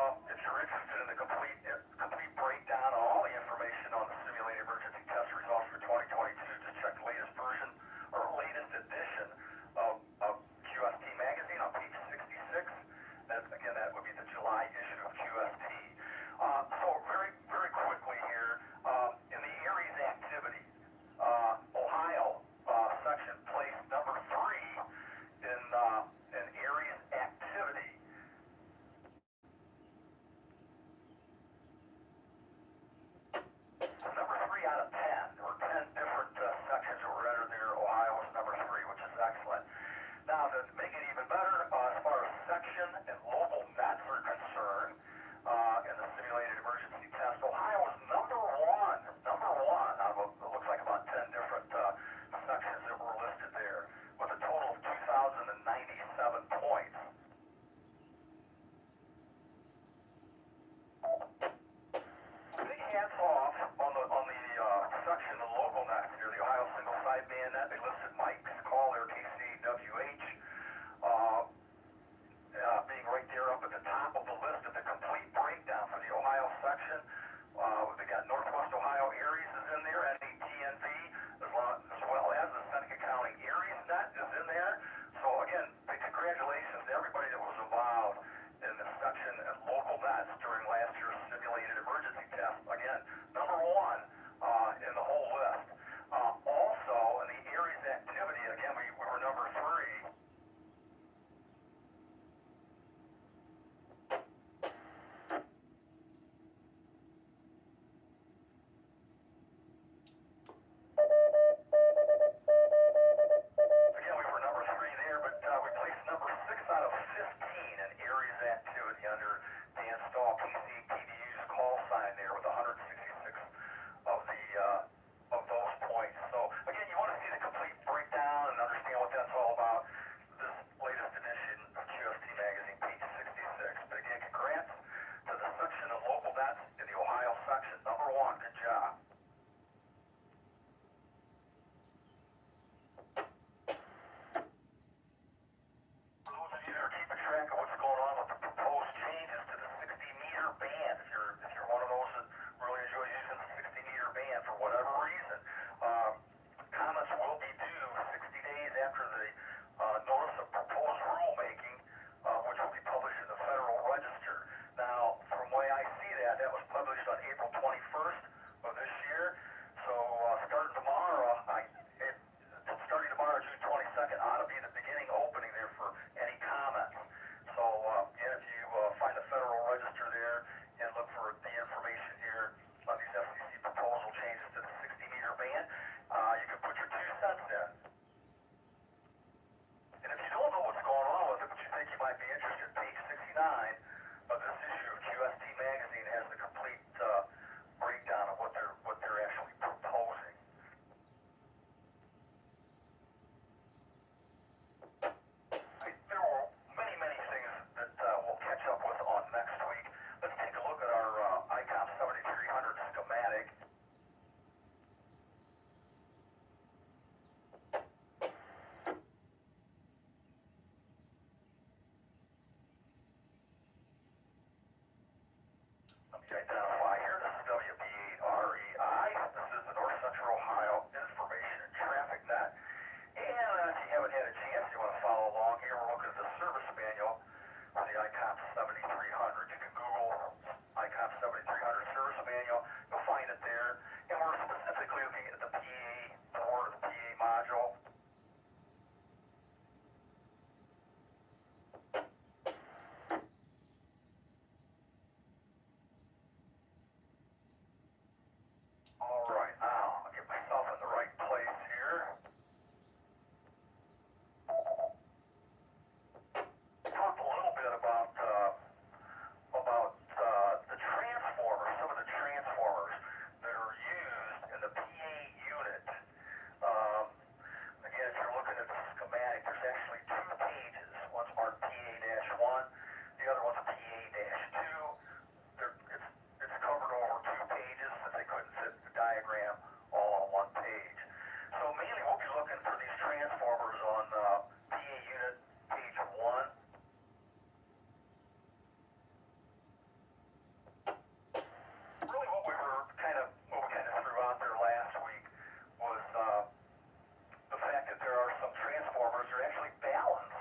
If you're interested in the complete breakdown of all the information on the simulated emergency test results for 2022, just check the latest version or latest edition of QST magazine on page 66. Again, that would be the July issue of QST. So very, very quickly here, in the Aries activity, Ohio section placed number 3 in Aries activity. Number 3 out of 10. There were 10 different sections that were entered there. Ohio was number 3, which is excellent. Now, to make it even better, as far as section and local nets are concerned, in the simulated emergency test, Ohio was number one out of it looks like about 10 different sections that were listed there, with a total of 2,097 points. Big hats off on the section of local nets here, the Ohio single sideband net. They listed Mike's call there, KCWH, being right there up at the top of the list of the complete breakdown for the Ohio section. They got Northwest Ohio Aries is in there, NATNV, as well Identify here. This is WB8REI. This is the North Central Ohio Information and Traffic Net. And if you haven't had a chance, you want to follow along here, we're looking at the service manual for the ICOP 7300. You can Google ICOP 7300 service manual. You'll find it there. And we're specifically looking at the PA board, the PA module. All right, now I'll get myself in the right place here. Talked a little bit about the transformers, some of the transformers that are used in the PA unit. Again, if you're looking at the schematic, there's actually two pages. One's marked PA-1, the other one's PA-2. It's covered over two pages since they couldn't fit the diagram all on one page. So mainly we'll be looking for these transformers on PA unit page 1. Really what we kind of threw out there last week was the fact that there are some transformers that are actually balanced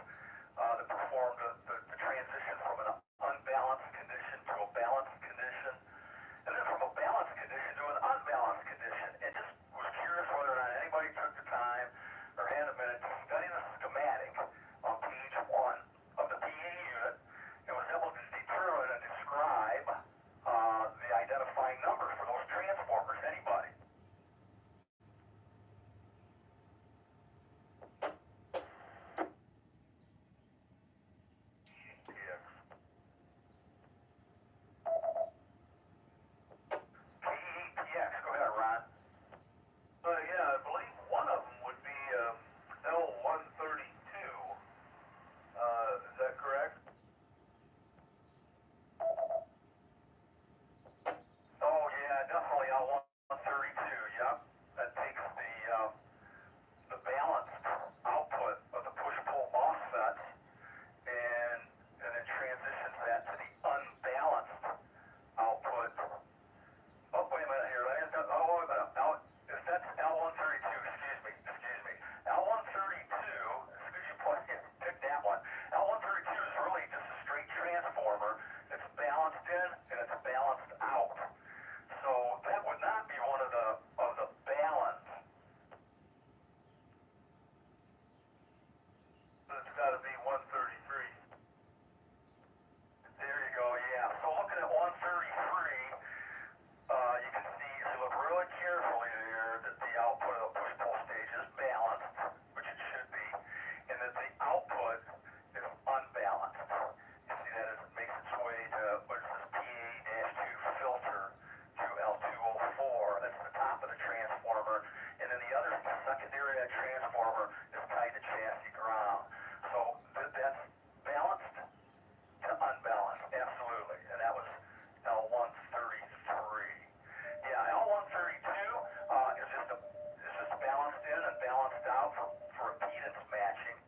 that perform the transition from an unbalanced condition to a balanced condition, and then from a balanced condition to an unbalanced condition. And just was curious whether or not anybody took the time or had a minute to study the schematic on page 1 of the PA unit and was able to determine and describe the identifying numbers for those transformers. Anybody? Yes. KETX. Go ahead, Ron. Yeah, I believe one of them would be L132. Is that correct? Oh yeah, definitely L132. Yep. That takes the balanced output of the push-pull MOSFETs and then transitions that to the unbalanced output. Oh, wait a minute here. Oh, wait a minute. If that's L132, excuse me. L132, excuse you, pick that one. L132 is really just a straight transformer. It's balanced in and it's balanced out. So that would not be one of the balance. It's got to be 133. There you go, yeah. So looking at 133, you can see, if you look really carefully there, that the output of the push-pull stage is balanced, which it should be, and that the output is unbalanced. You see that as it makes its way to what is this PA-2 filter to L204. That's the top of the transformer, and then the other secondary to that transformer is tied to chassis ground. So that's balanced to unbalanced, absolutely, and that was L133. Yeah, L132 is just balanced in and balanced out for impedance matching.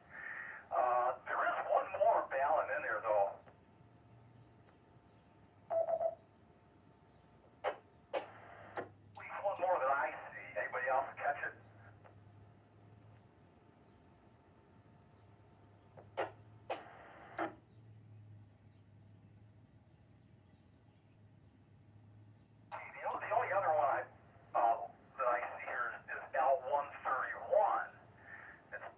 There is one more balun in there though. At least one more that I see. Anybody else catch it? The only other one that I see here is L131. It's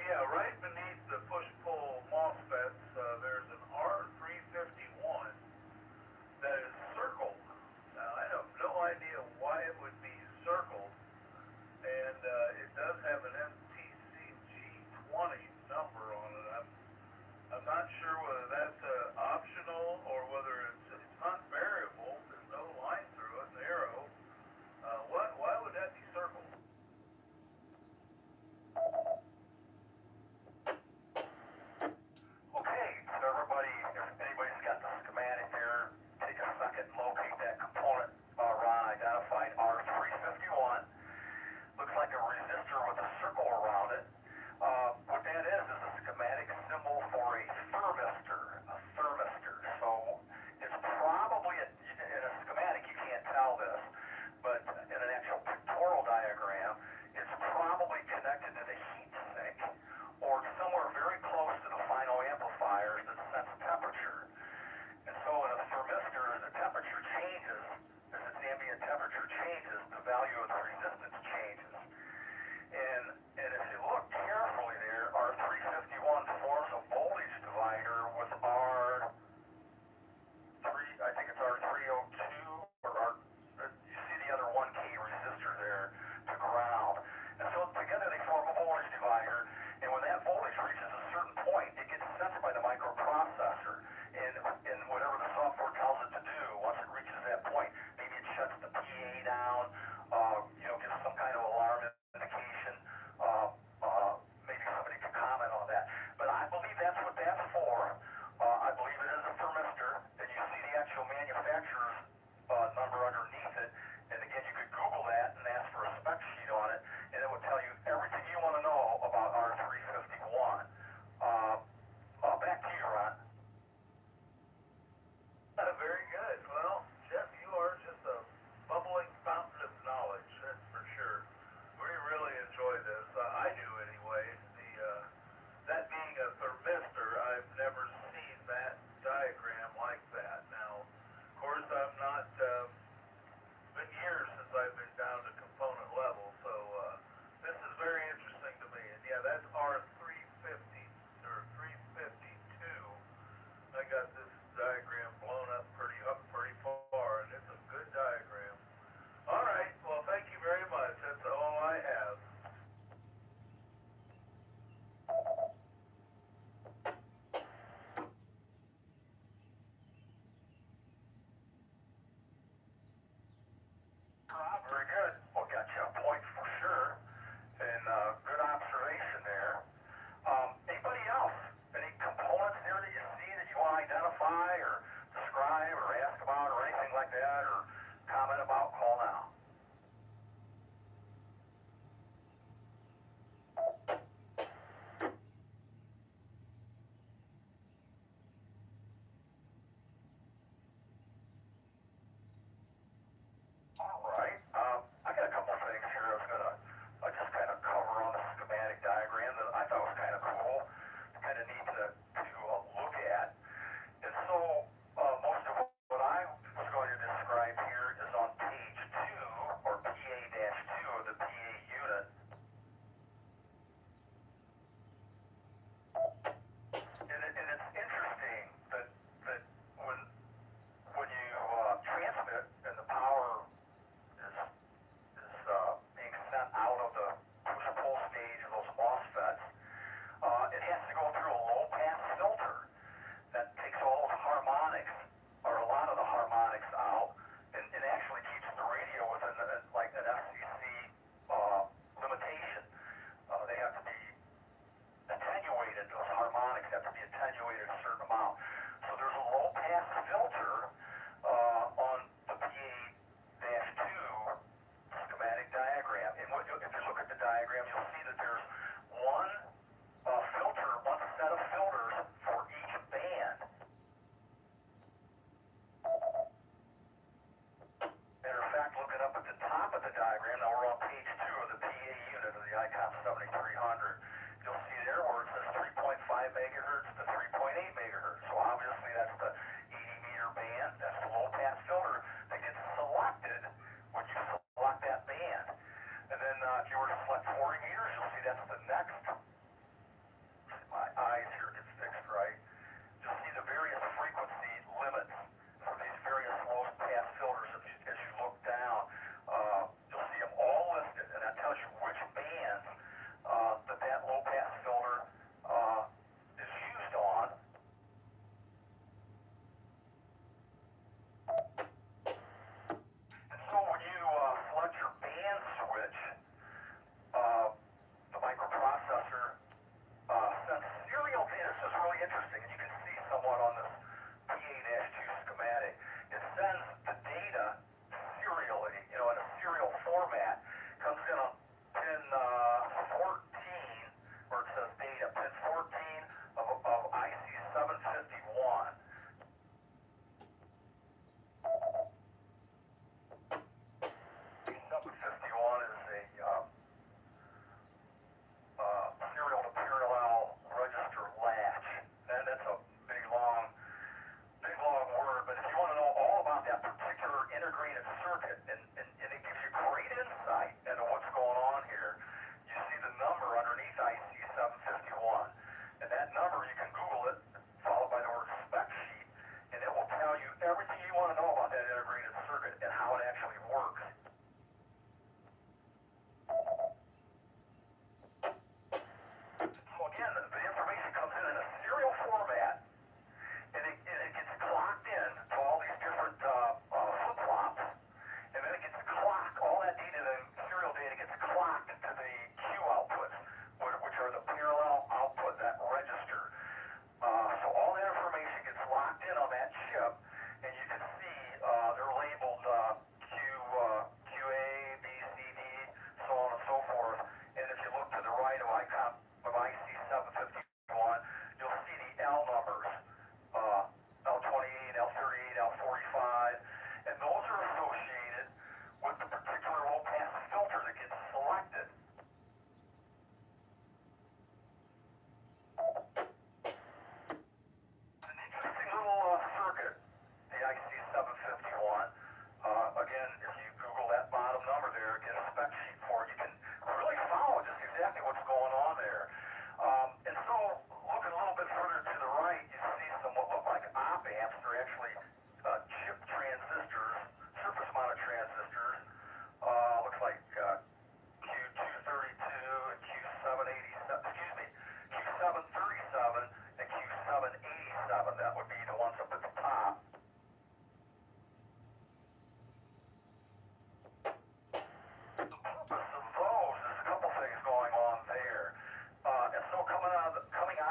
Yeah, right beneath the push-pull MOSFETs, there's an R351 that is circled. Now, I have no idea why it would be circled, and it does have an MTCG20 number on it. I'm not sure whether that's optional or whether it's not variable. There's no line through it, an arrow. Why would that be circled?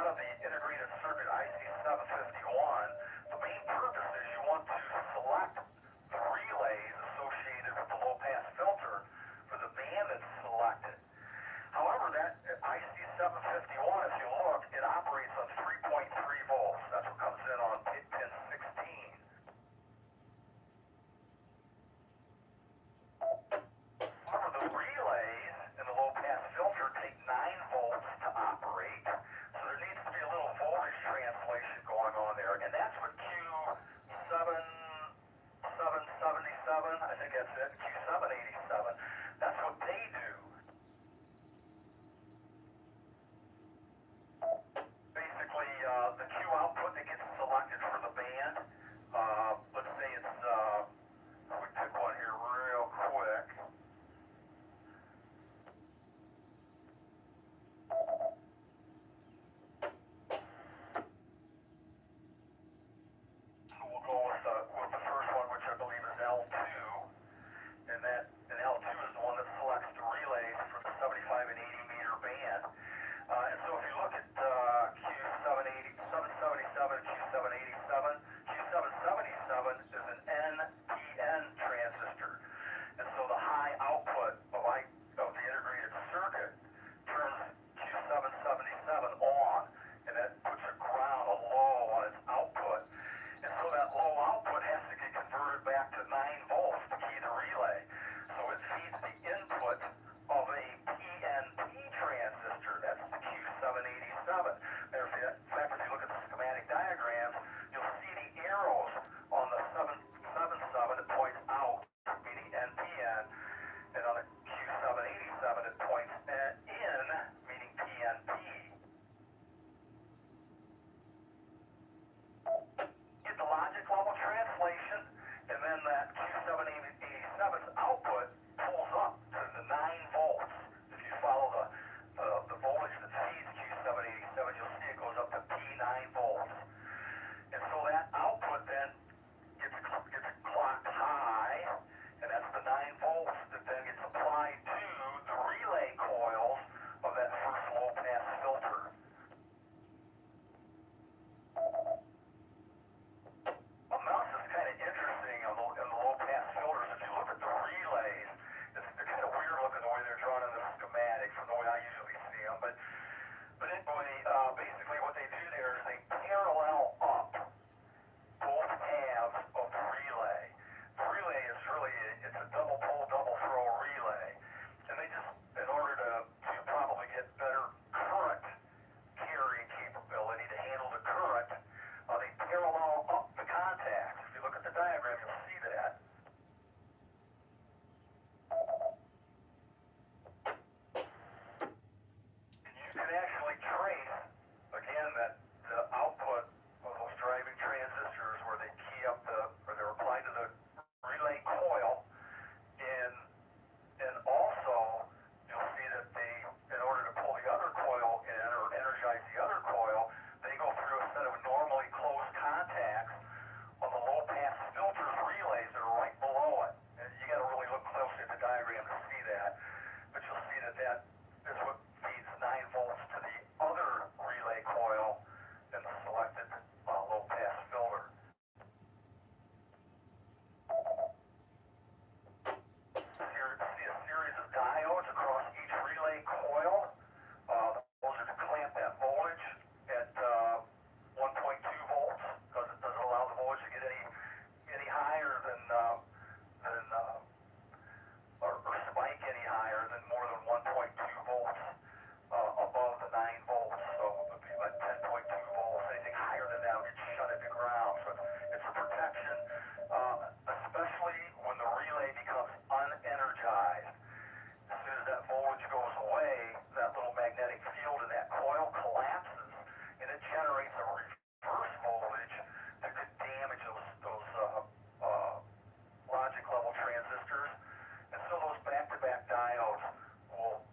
of the integrated circuit IC751, the main purpose is you want to select the relays associated with the low-pass filter for the band that's selected. However, that IC751, if you look, it operates on 3.3 volts. That's what comes in on pin 16. However, the relays in the low-pass filter take 9 volts to operate, so there needs to be a little voltage translation going on there, and that's what Q777, I think that's it, Q787, that's what they do. Basically, the Q output that gets selected for the band, let's say it's, let me pick one here real quick. We'll go with the first one, which I believe is L2, and L2 is the one that selects the relays for the 75 and 80 meter band. And so if you look at Q777 and Q787, Q777 is an NPN transistor, and so the high output of the integrated circuit turns Q777 on, and that puts a ground, a low on its output. And so that low output has to get converted back to 9 volts to key the relay. So it feeds the input of a PNP transistor. That's the Q787. Matter of fact, if you look at the schematic diagrams, you'll see the arrows on the 777 that points out, meaning NPN, and on the Q787 it points in, meaning PNP. Get the logic level translation, and then that Q787's output pulls up to the 9 volts. If you follow the voltage that feeds Q787, you'll see it goes up to P9 volts. And so that output then gets clocked high, and that's the 9 volts that then gets applied to the relay coils of that first low-pass filter. Something else that's kind of interesting in the low-pass filters, if you look at the relays, they're kind of weird looking the way they're drawn in the schematic from the way I usually see them. But anyway, basically what they do there is they parallel up both halves of the relay. The relay is really, it's a double pole, double throw relay. And they just, in order to probably get better current carrying capability to handle the current, they parallel up the contacts. If you look at the diagram, you'll see that. And you can actually trace, again, that the output of those driving transistors where they key up or they're applied to the relay coil, and also you'll see that they, in order to pull the other coil in or energize the other coil, they go through a set of normally closed contacts on the low-pass filter's relays that are right below it. And you got to really look closely at the diagram to see that, but you'll see that is what feeds 9 volts to the other relay coil in the selected low-pass filter. Here you see a series of diodes across each relay coil. Those are to clamp that voltage at 1.2 volts, because it doesn't allow the voltage to get any higher than or spike any higher than more than 1.2 volts above the 9 volts. So it would be like 10.2 volts. Anything higher than that would get shut into ground. So it's a protection, especially when the relay becomes unenergized. As soon as that voltage goes away, that little magnetic field in that coil collapses, and it generates a reverse voltage that could damage those logic level transistors. And so those back-to-back diodes will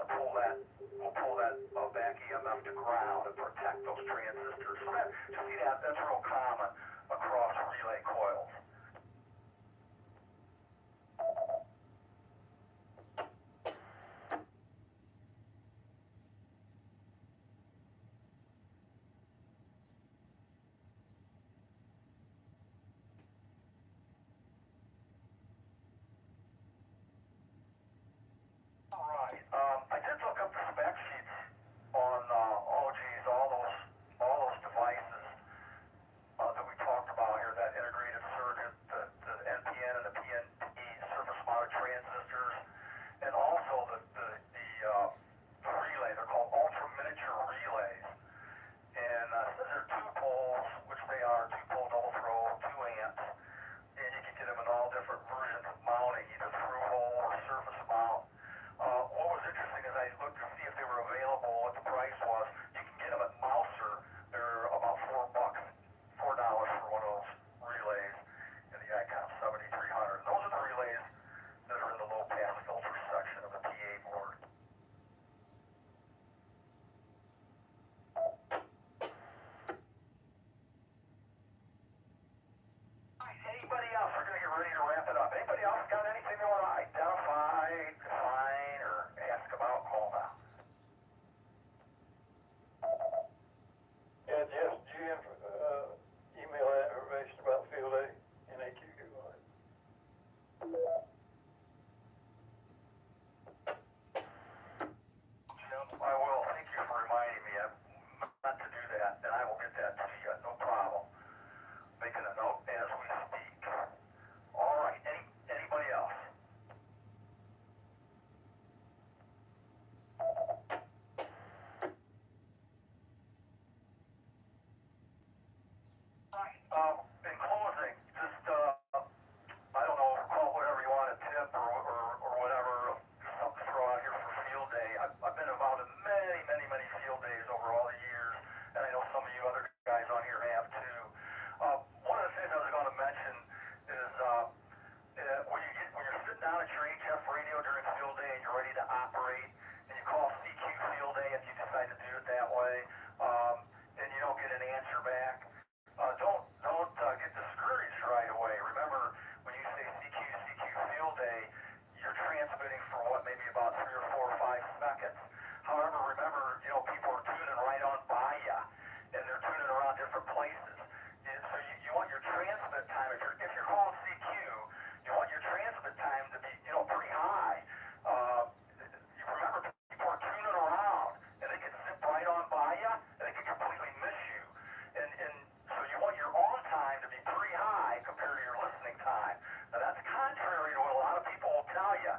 pull that back EMF to ground and protect those transistors. So you see that's real common across relay coils. way, and you don't get an answer back, don't get discouraged right away. Remember, when you say CQ field day, you're transmitting for what, maybe about 3 or 4 or 5 seconds. However, remember, people are tuning right on by you, and they're tuning around different places. And so you want your transmit time, if you're calling CQ, you want your transmit time to be, pretty high. You remember, people are tuning around, and they can zip right on by you, and they can completely miss you. And so you want your on time to be pretty high compared to your listening time. Now that's contrary to what a lot of people will tell you.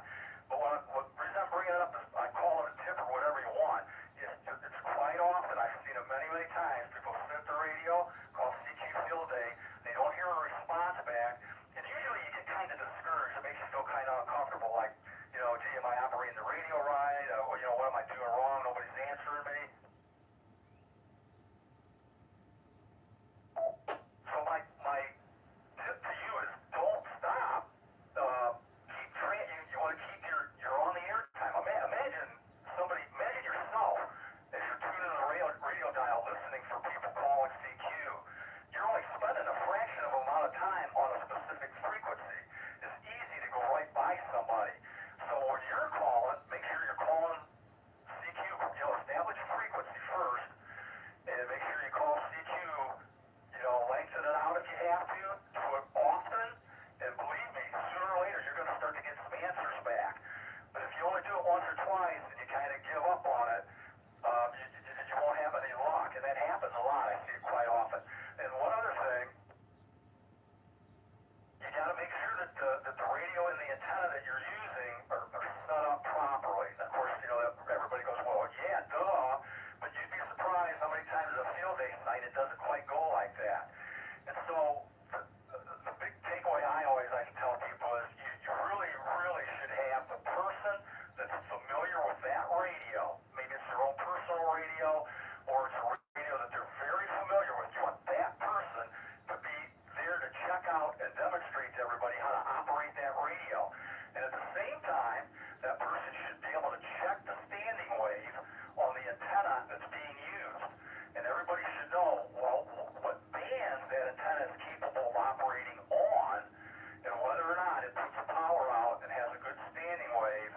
But what reason I'm bringing it up is I call it a tip or whatever you want. It's quite often, I've seen it many, many times, people sit at the radio, call CQ field day, they don't hear a response back, and usually you get kind of discouraged. It makes you feel kind of uncomfortable, like, gee, am I operating the radio right? What am I doing wrong? Nobody's answering me. So my tip to you is don't stop. You want to keep your on the air time. Imagine yourself as you're tuning the radio dial listening for people calling CQ. You're only spending a fraction of amount of time on a specific frequency. It's easy to go right by somebody. So when you're calling, make sure you're calling CQ. Establish a frequency first, and make sure you call CQ. Lengthen it out if you have to. Do it often, and believe me, sooner or later you're going to start to get some answers back. But if you only do it once or twice and you kind of give up on it, you won't have any luck, and that happens a lot. I see it quite often. And one other thing, you got to make sure that the radio and the antenna that you're using are set up properly. Of course, everybody goes, well, yeah, duh, but you'd be surprised how many times at a field day site it doesn't quite go like that. And so the big takeaway I always like to tell people is you really, really should have the person that's familiar with that radio. Maybe it's their own personal radio, or it's a radio that they're very familiar with. You want that person to be there to check out and demonstrate to everybody how to operate that radio. And at the same time, that person should be able to check the standing wave on the antenna that's being used. And everybody should know, well, what band that antenna is capable of operating on, and whether or not it puts the power out and has a good standing wave,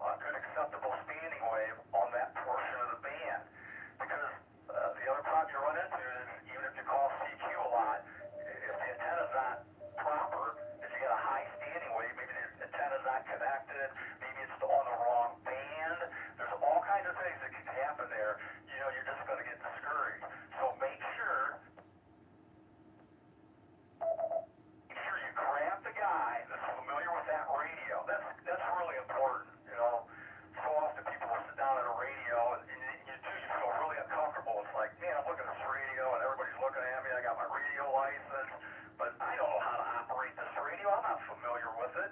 a good acceptable standing wave on that portion of the band. Because the other problem you run into is, even if you call CQ a lot, if the antenna's not proper, if you get a high standing wave, maybe the antenna's not connected, maybe it's on the wrong band, there's all kinds of things that can happen there. You're just going to get discouraged. So make sure you grab the guy that's familiar with that radio. That's really important. So often people will sit down at a radio and you feel really uncomfortable. It's like, man, I'm looking at this radio and everybody's looking at me. I got my radio license, but I don't know how to operate this radio. I'm not familiar with it.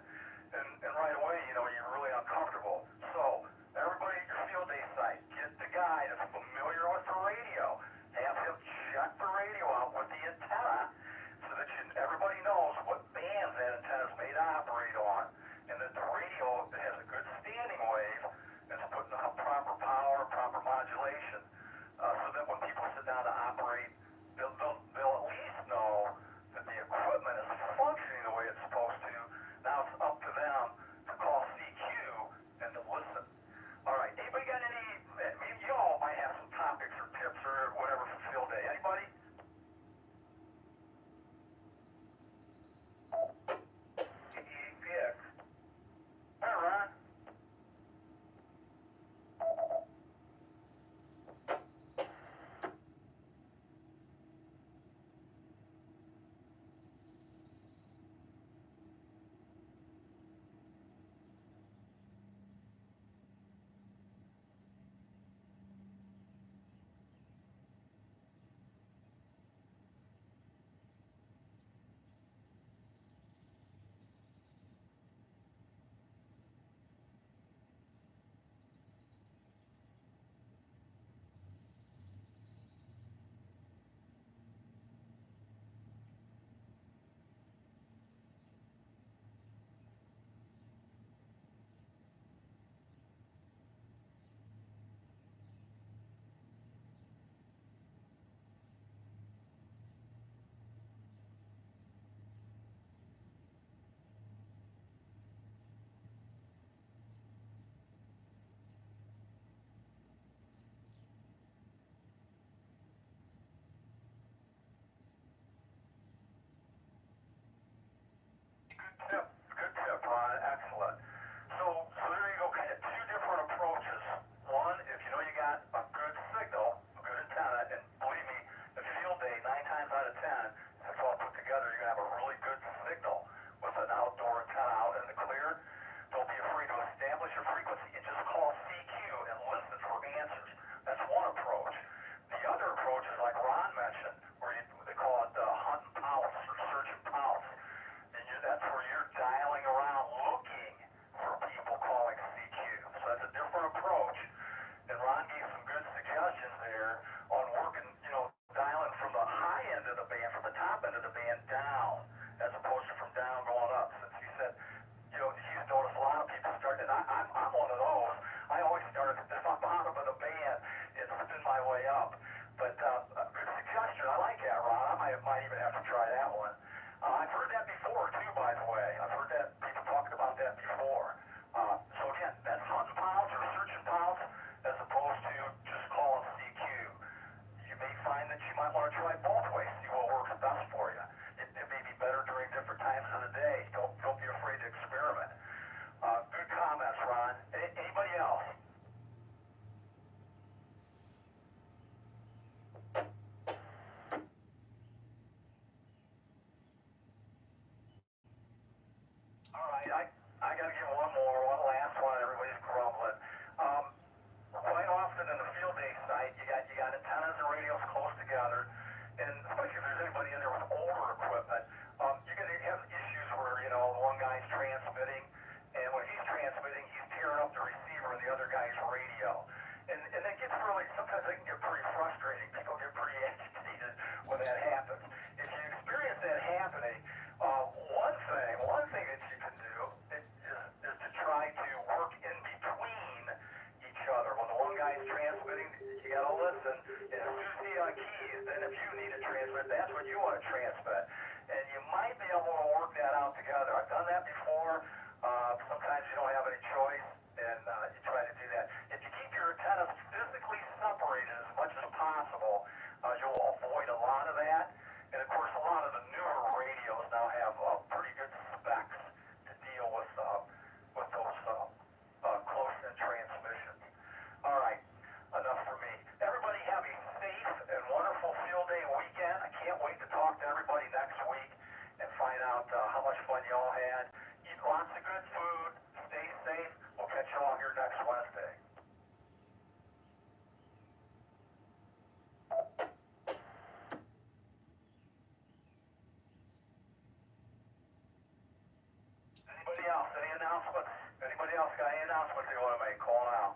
And right away, you're really uncomfortable. So everybody at your field day site, get the guy that's familiar with the radio. Have him check the radio out with the antenna so that everybody knows what bands that antenna is made to operate on, and that the radio has a good standing wave and it's putting out proper power, proper modulation, so that when people sit down to operate, they'll at least know tip. Good tip, Ron. Excellent. So there you go. Kind of two different approaches. One, if you know you got a good signal, a good antenna, and believe me, the field day, 9 times out of 10, if it's all put together, you're going to have a really good signal with an outdoor antenna out in the clear. Don't be afraid to establish your frequency and just call CQ and listen for answers. That's one approach. The other approach is like Ron mentioned, where they call it hunt and pounce or search and pounce. And that's where you're dialing around looking for people calling CQ. So that's a different approach. And Ron gave some good suggestions there on working, dialing from the high end of the band, from the top end of the band down, as opposed to from down going up. Since he said, he's noticed a lot of people starting, and I'm one of those. I always start at the bottom of the band and spin my way up. But a good suggestion. I like that, Ron. I might even have to try that one. I've heard that before, too, by the way. I've heard that people talking about that before. So again, that's hunting pounds or searching pounds as opposed to just calling CQ. You may find that you might want to try both ways, see what works best for you. It may be better during different times of the day. Don't be afraid to experiment. Good comments, Ron. Anybody else? All right, I got to give one last one. Everybody's grumbling. Quite often in the field day site, you got antennas and radios close together, and especially if there's anybody in there with older equipment, you're going to have issues where the one guy's transmitting, and when he's transmitting, he's tearing up the receiver and the other guy's radio, and that gets really, sometimes it can get pretty frustrating. People get pretty agitated when that happens. If you experience that happening, one thing that you can do is to try to work in between each other. When the one guy's transmitting, you got to listen. And as soon as he keys, then if you need to transmit, that's what you want to transmit. And you might be able to work that out together. I've done that before. Sometimes you don't have any choice, and you try to do that. If you keep your antennas physically separated as much as possible, you'll avoid a lot of that. And of course, a lot of the newer radios now have pretty good specs to deal with those close-in transmissions. All right, enough for me. Everybody have a safe and wonderful field day weekend. I can't wait to talk to everybody next week and find out how much fun y'all had. Eat lots of good food. Stay safe. We'll catch y'all here next Wednesday. Anybody else? Any announcements? Anybody else got any announcements they want to make? Call now.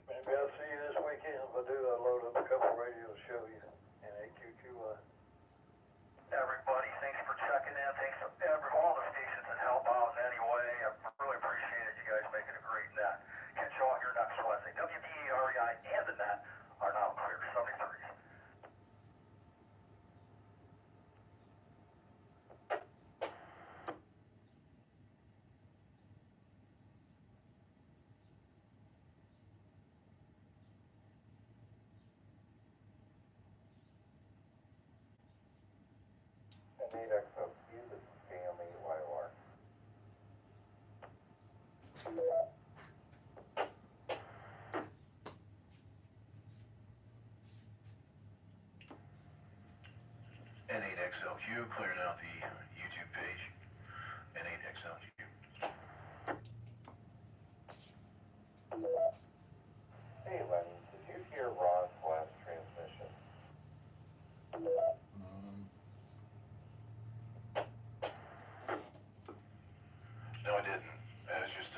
Maybe I'll see you this weekend. If I do, I'll load up a couple radios to show you in AQQI. Everybody, thanks for checking in. Thanks to all the stations that help out in any way. I really appreciate it. You guys make it a great net. Catch you all here next Wednesday. WDEREI and the net are now clear. 73s. I need XO. Use it KMEYOR. N8XLQ clearing out the YouTube page. N8XLQ. Hey Lenny, did you hear Ron's last transmission? No, I didn't. It was just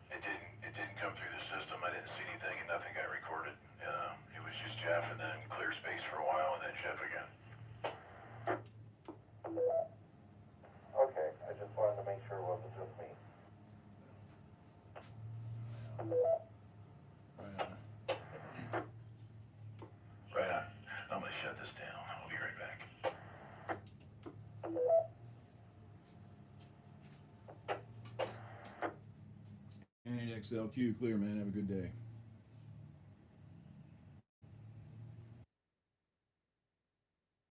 it didn't come through the system. I didn't see anything, and nothing got recorded. It was just Jeff, and then clear space for a while, and then Jeff again. Okay, I just wanted to make sure it wasn't just me. Right on. I'm gonna shut this down. I'll be right back. N8XLQ, clear, man. Have a good day.